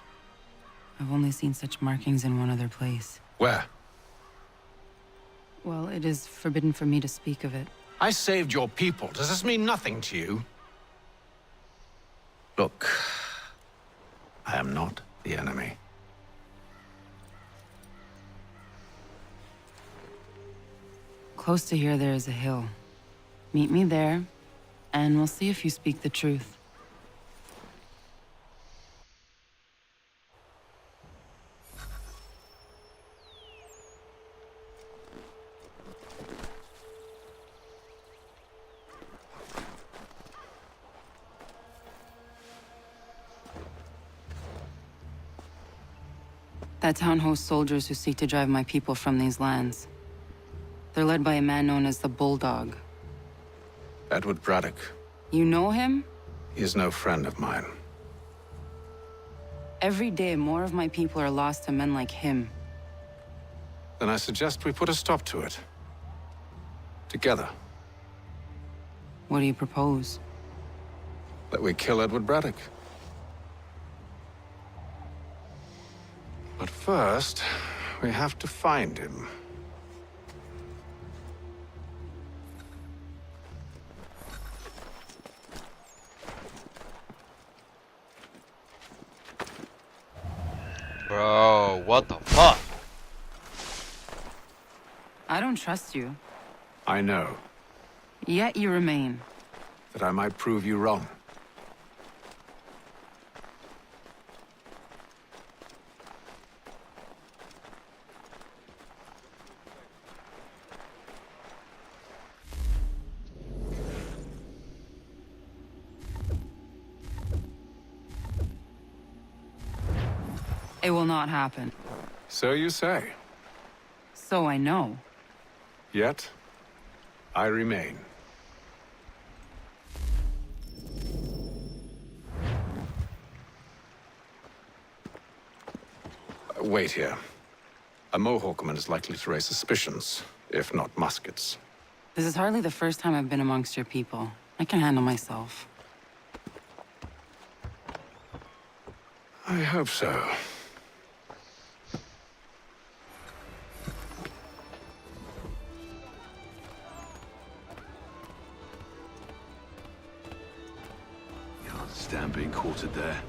I've only seen such markings in one other place. Where? Well, it is forbidden for me to speak of it. I saved your people. Does this mean nothing to you? Look, I am not the enemy. Close to here, there is a hill. Meet me there, and we'll see if you speak the truth. That town hosts soldiers who seek to drive my people from these lands. They're led by a man known as the Bulldog. Edward Braddock. You know him? He is no friend of mine. Every day, more of my people are lost to men like him. Then I suggest we put a stop to it. Together. What do you propose? That we kill Edward Braddock. But first, we have to find him. Bro, what the fuck? I don't trust you. I know. Yet you remain. That I might prove you wrong. It will not happen. So you say. So I know. Yet, I remain. Wait here. A Mohawkman is likely to raise suspicions, if not muskets. This is hardly the first time I've been amongst your people. I can handle myself. I hope so. Can't stand being quartered there.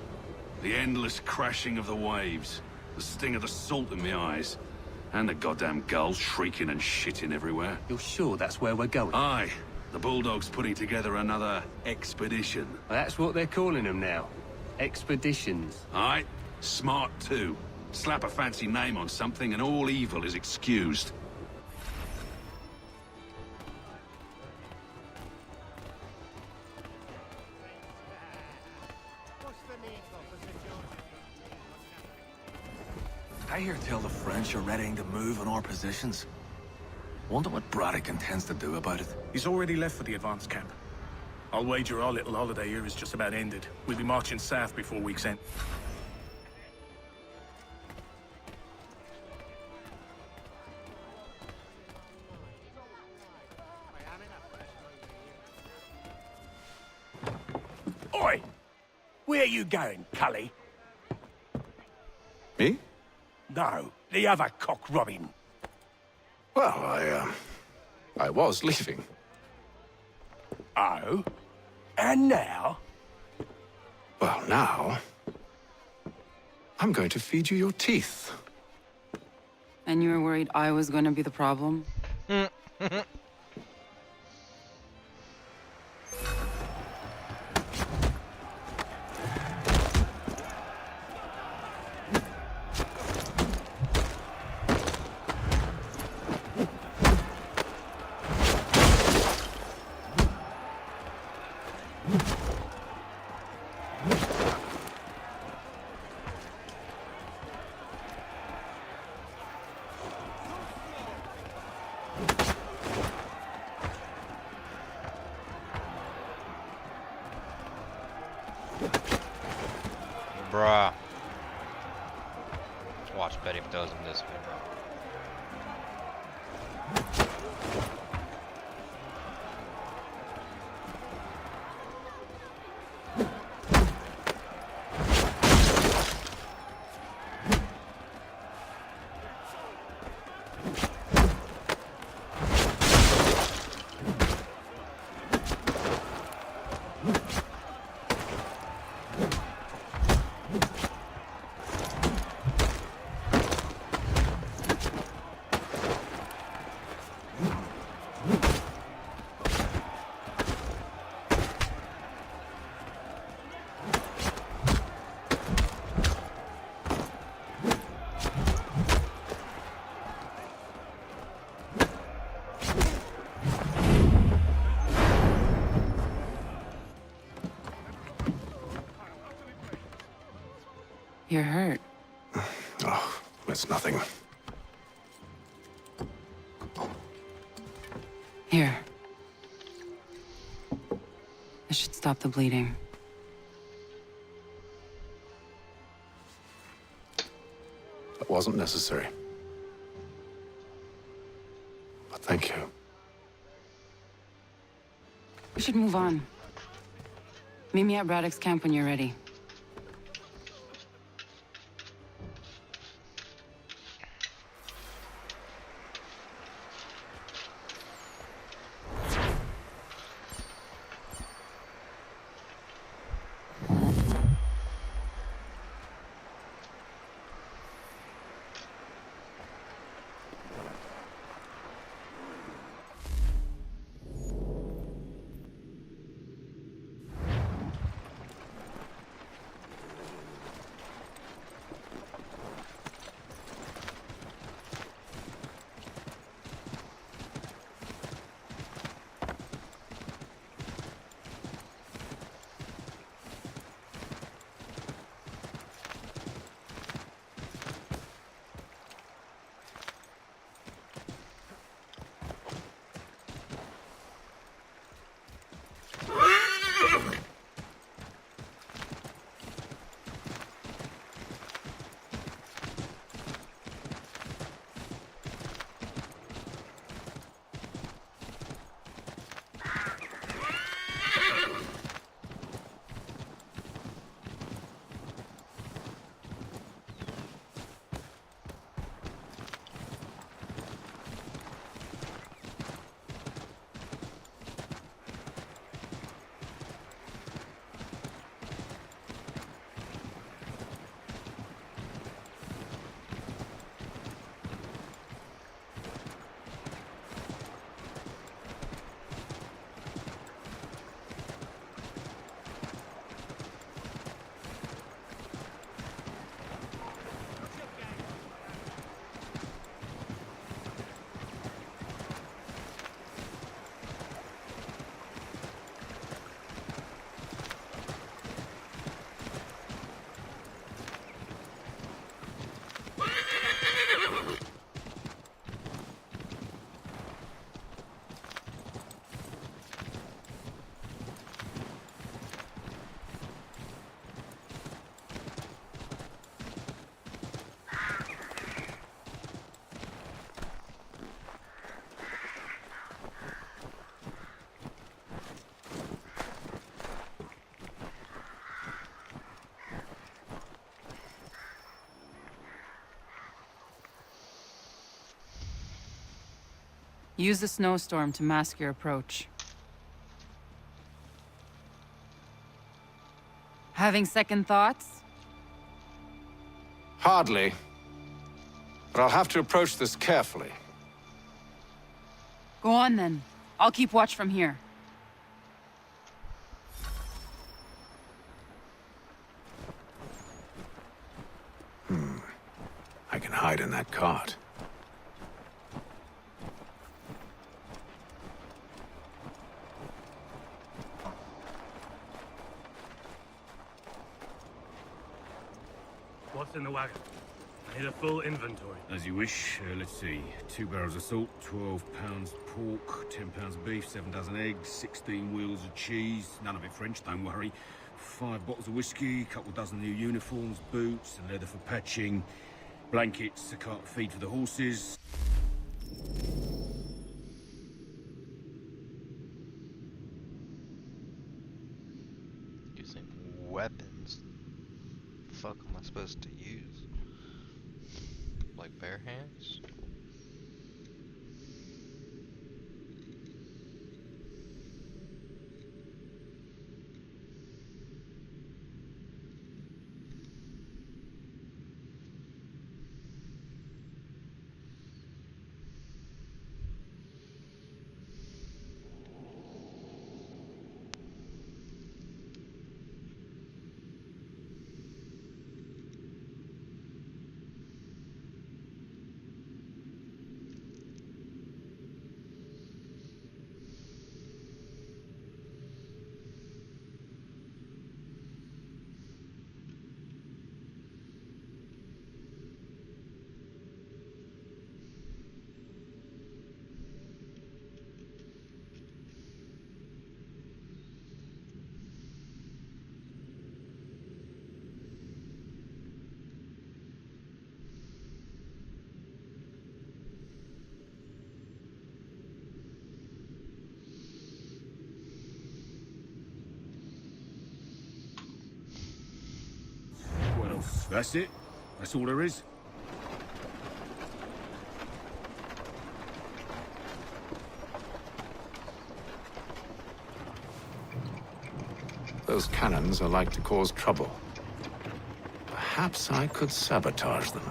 The endless crashing of the waves, the sting of the salt in my eyes, and the goddamn gulls shrieking and shitting everywhere. You're sure that's where we're going? Aye. The Bulldog's putting together another expedition. Well, that's what they're calling them now. Expeditions. Aye. Smart too. Slap a fancy name on something and all evil is excused. I hear tell the French are readying to move on our positions. Wonder what Braddock intends to do about it. He's already left for the advance camp. I'll wager our little holiday here is just about ended. We'll be marching south before week's end. Oi! Where you going, Cully? Me? No, the other cock Robin. Well, I was leaving. Oh? And now? Well, now... I'm going to feed you your teeth. And you were worried I was going to be the problem? Bruh. Let's watch Betty does in this video. You're hurt. Oh, It's nothing. Here. This should stop the bleeding. That wasn't necessary. But thank you. We should move on. Meet me at Braddock's camp when you're ready. Use the snowstorm to mask your approach. Having second thoughts? Hardly. But I'll have to approach this carefully. Go on then. I'll keep watch from here. I can hide in that cart. What's in the wagon? I need a full inventory. As you wish. Let's see. 2 barrels of salt, 12 pounds pork, 10 pounds of beef, 7 dozen eggs, 16 wheels of cheese. None of it French, don't worry. 5 bottles of whiskey, couple dozen new uniforms, boots and leather for patching, blankets, a cart of feed for the horses. Using weapons. The fuck am I supposed to use? Like bare hands? That's it. That's all there is. Those cannons are like to cause trouble. Perhaps I could sabotage them.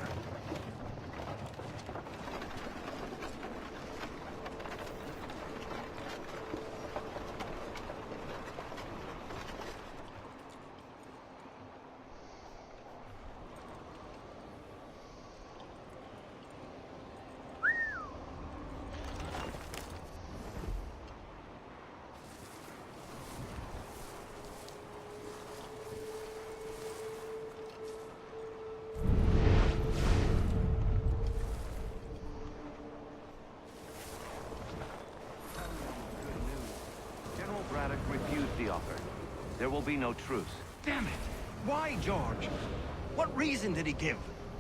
General Braddock refused the offer. There will be no truce. Damn it! Why, George? What reason did he give?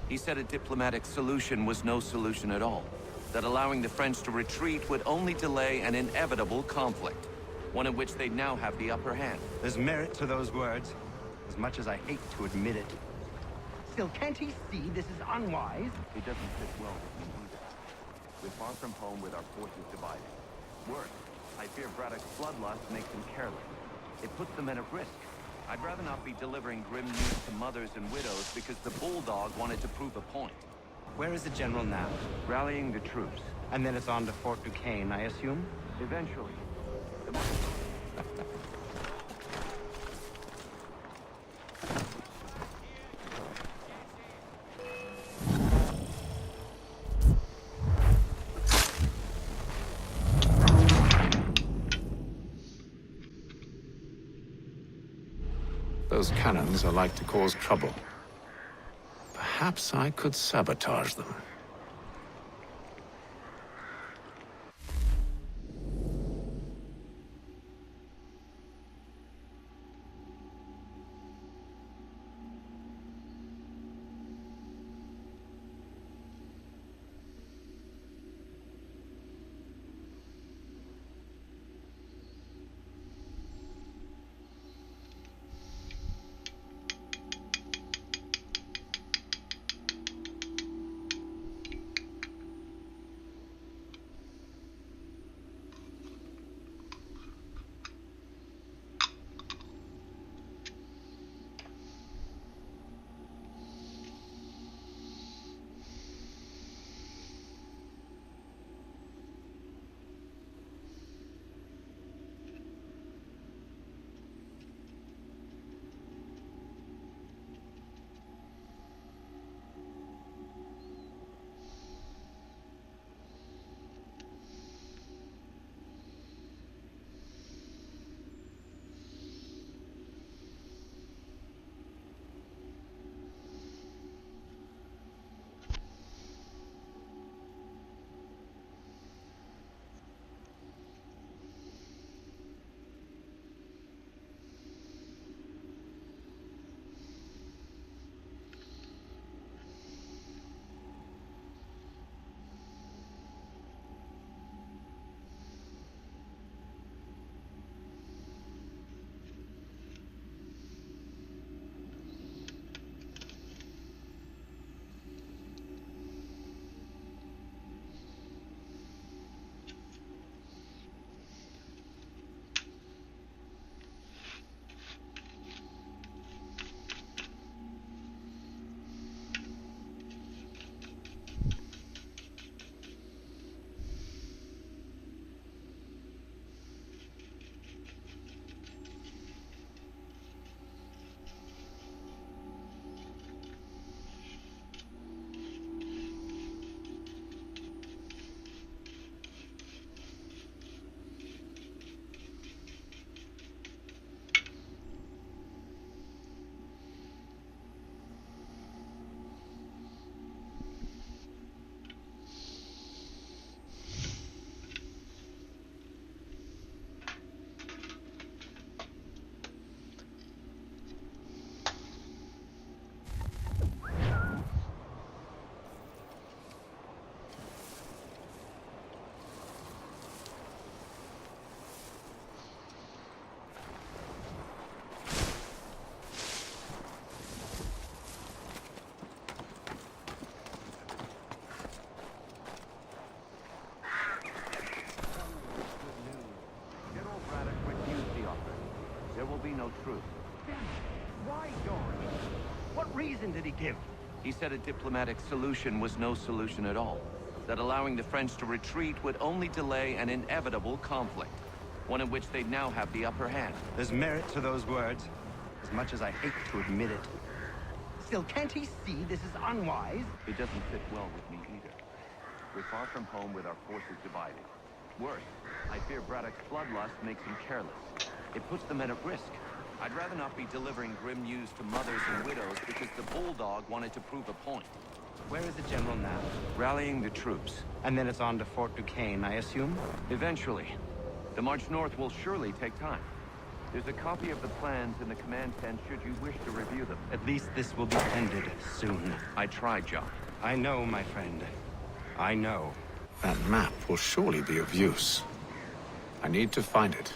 He said a diplomatic solution was no solution at all. That allowing the French to retreat would only delay an inevitable conflict. One in which they'd now have the upper hand. There's merit to those words, as much as I hate to admit it. Still, can't he see this is unwise? It doesn't sit well with me either. We're far from home with our forces divided. Worse, I fear Braddock's bloodlust makes him careless. It puts the men at risk. I'd rather not be delivering grim news to mothers and widows because the Bulldog wanted to prove a point. Where is the general now? Rallying the troops. And then it's on to Fort Duquesne, I assume? Eventually. Those cannons are like to cause trouble. Perhaps I could sabotage them. reason did he give? He said a diplomatic solution was no solution at all. That allowing the French to retreat would only delay an inevitable conflict. One in which they'd now have the upper hand. There's merit to those words, as much as I hate to admit it. Still, can't he see this is unwise? It doesn't fit well with me either. We're far from home with our forces divided. Worse, I fear Braddock's bloodlust makes him careless. It puts the men at risk. I'd rather not be delivering grim news to mothers and widows because the Bulldog wanted to prove a point. Where is the general now? Rallying the troops. And then it's on to Fort Duquesne, I assume? Eventually. The march north will surely take time. There's a copy of the plans in the command tent should you wish to review them. At least this will be ended soon. I tried, John. I know, my friend. I know. That map will surely be of use. I need to find it.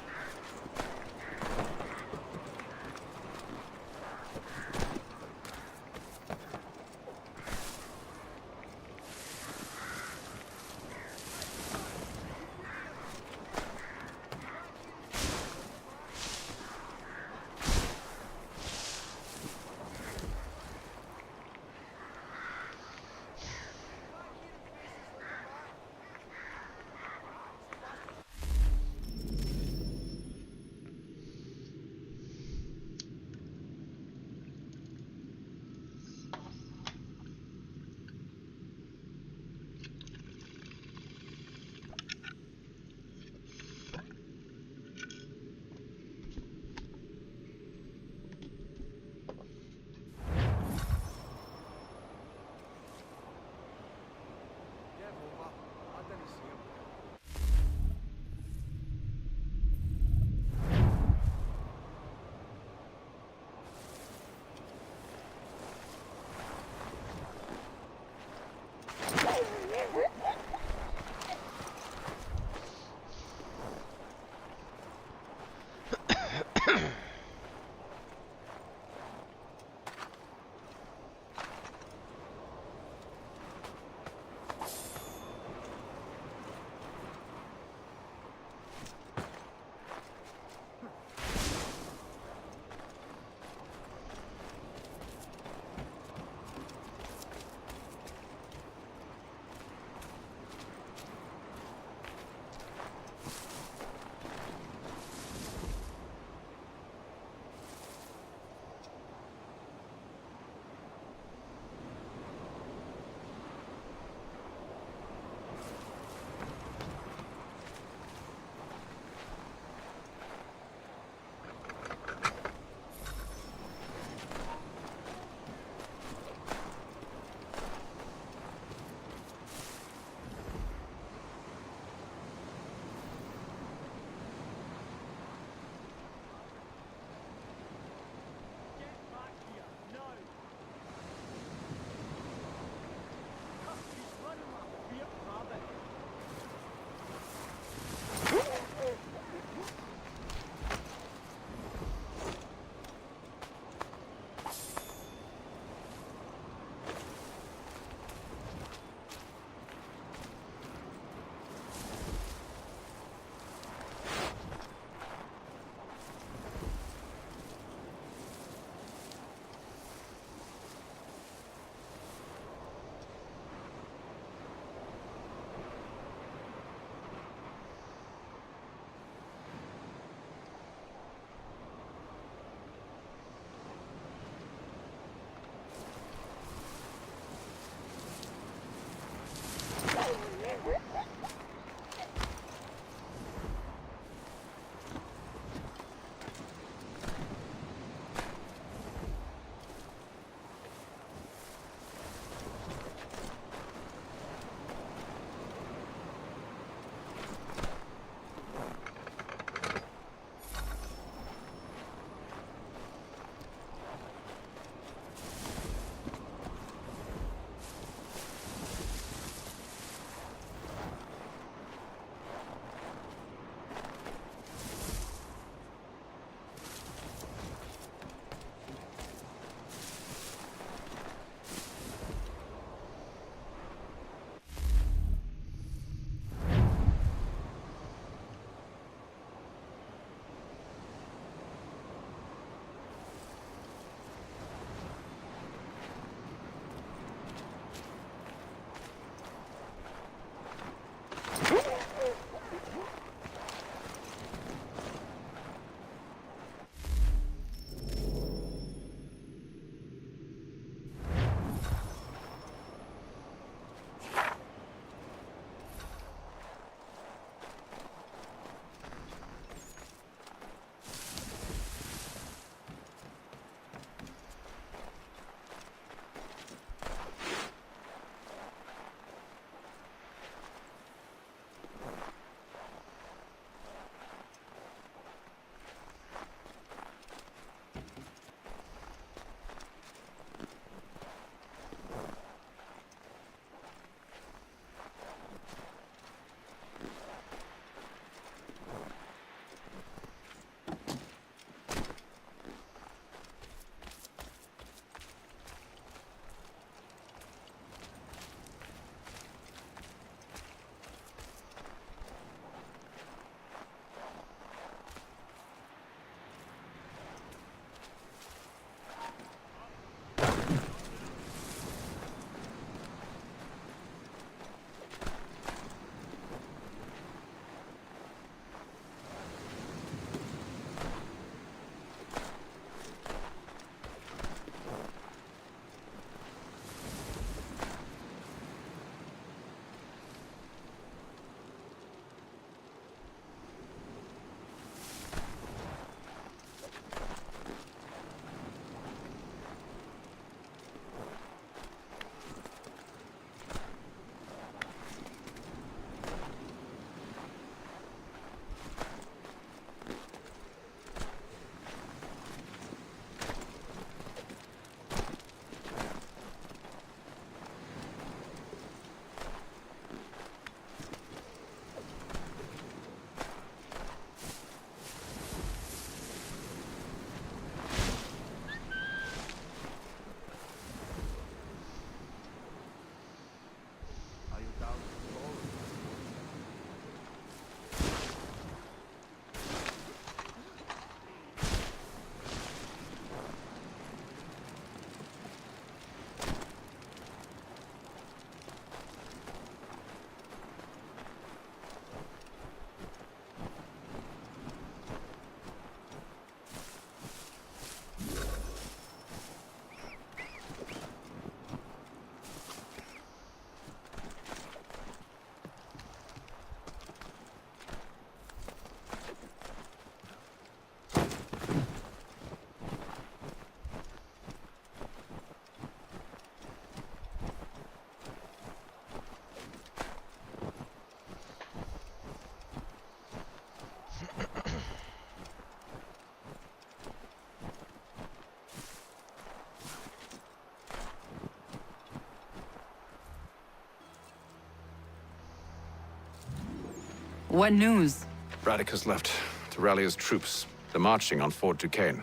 What news? Braddock has left to rally his troops. They're marching on Fort Duquesne.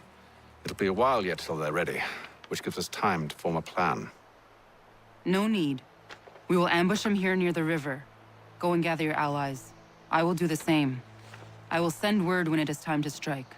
It'll be a while yet till they're ready, which gives us time to form a plan. No need. We will ambush them here near the river. Go and gather your allies. I will do the same. I will send word when it is time to strike.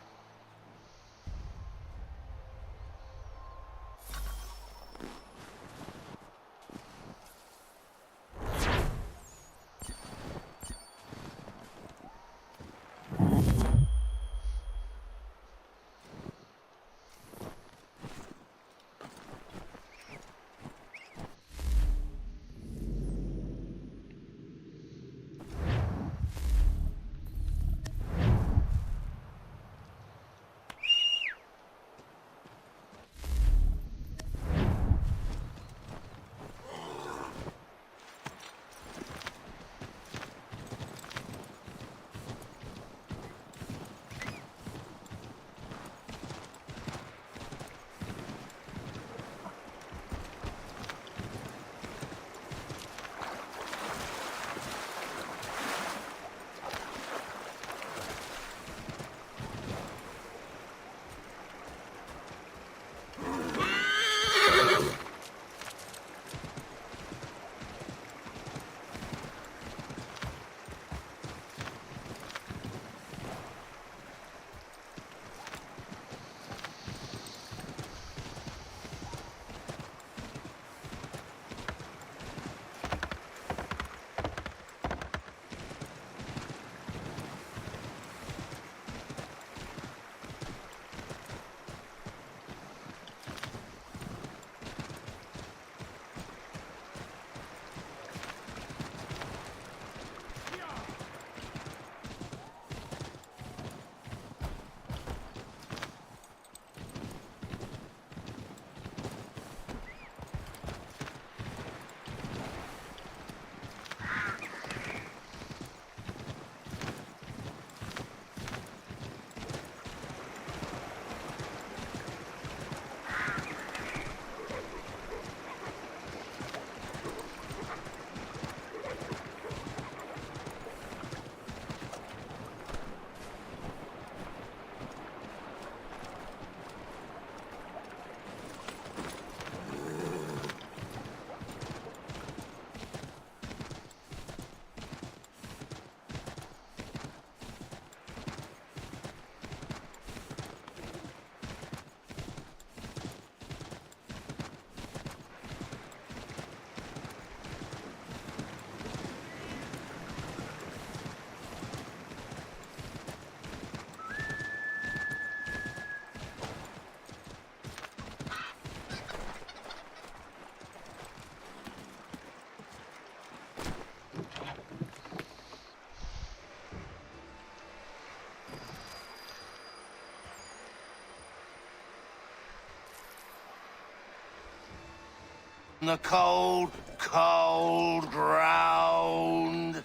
The cold, cold ground.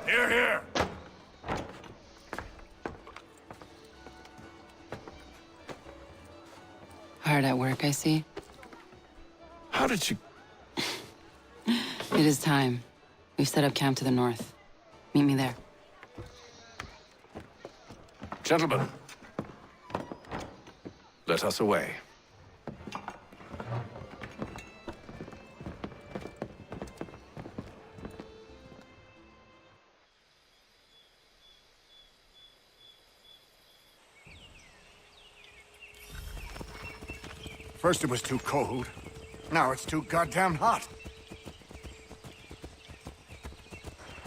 Here, here! Hard at work, I see. How did you... It is time. We've set up camp to the north. Meet me there. Gentlemen, let us away. First it was too cold. Now it's too goddamn hot.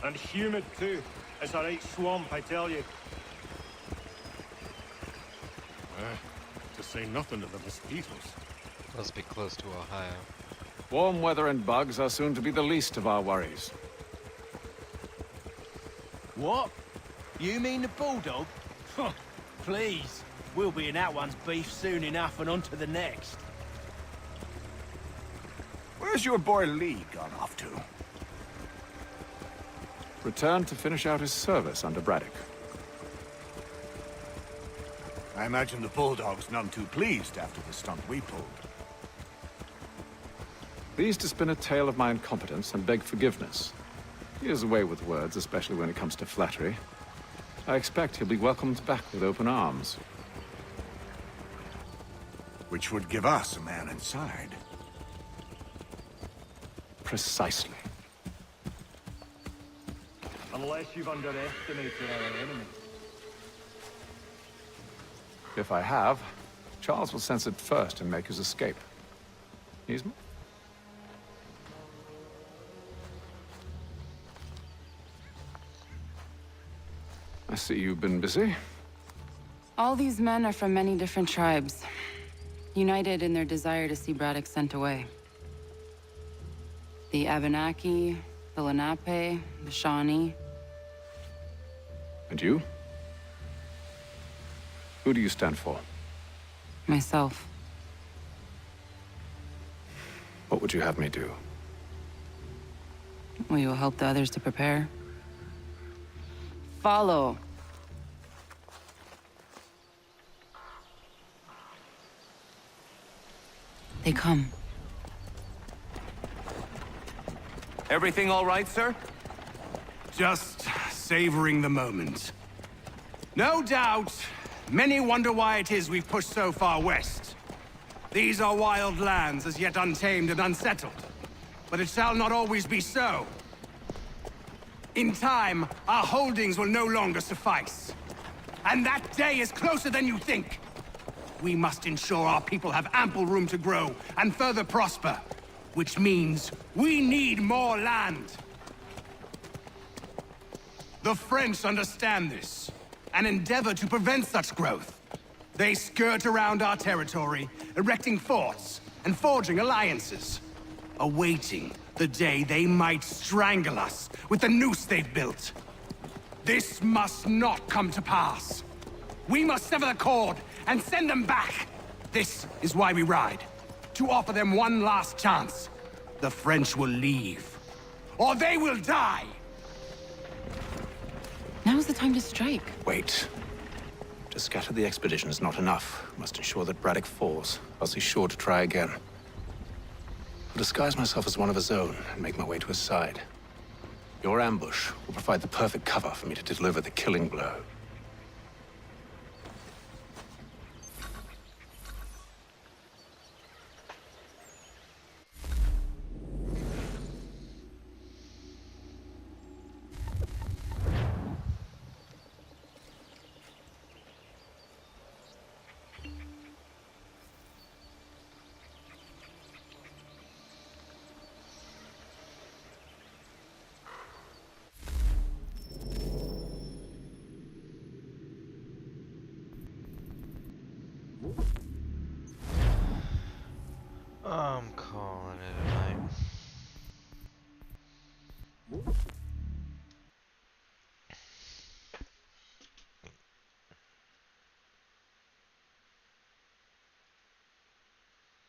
And humid too. It's a right swamp, I tell you. To say nothing of the mosquitoes. Must be close to Ohio. Warm weather and bugs are soon to be the least of our worries. What? You mean the bulldog? Please. We'll be in that one's beef soon enough and on to the next. Where's your boy Lee gone off to? Returned to finish out his service under Braddock. I imagine the Bulldog's none too pleased after the stunt we pulled. Pleased to spin a tale of my incompetence and beg forgiveness. He has a way with words, especially when it comes to flattery. I expect he'll be welcomed back with open arms. Which would give us a man inside. Precisely. Unless you've underestimated our enemy. If I have, Charles will sense it first and make his escape. He's... I see you've been busy. All these men are from many different tribes, united in their desire to see Braddock sent away. The Abenaki, the Lenape, the Shawnee. And you? Who do you stand for? Myself. What would you have me do? Will you help the others to prepare? Follow. They come. Everything all right, sir? Just savoring the moment. No doubt, many wonder why it is we've pushed so far west. These are wild lands, as yet untamed and unsettled. But it shall not always be so. In time, our holdings will no longer suffice. And that day is closer than you think. We must ensure our people have ample room to grow and further prosper. Which means we need more land. The French understand this, and endeavor to prevent such growth. They skirt around our territory, erecting forts and forging alliances, awaiting the day they might strangle us with the noose they've built. This must not come to pass. We must sever the cord and send them back. This is why we ride, to offer them one last chance. The French will leave, or they will die. Now's the time to strike. Wait. To scatter the expedition is not enough. We must ensure that Braddock falls, else he's sure to try again. I'll disguise myself as one of his own and make my way to his side. Your ambush will provide the perfect cover for me to deliver the killing blow. I'm calling it a night.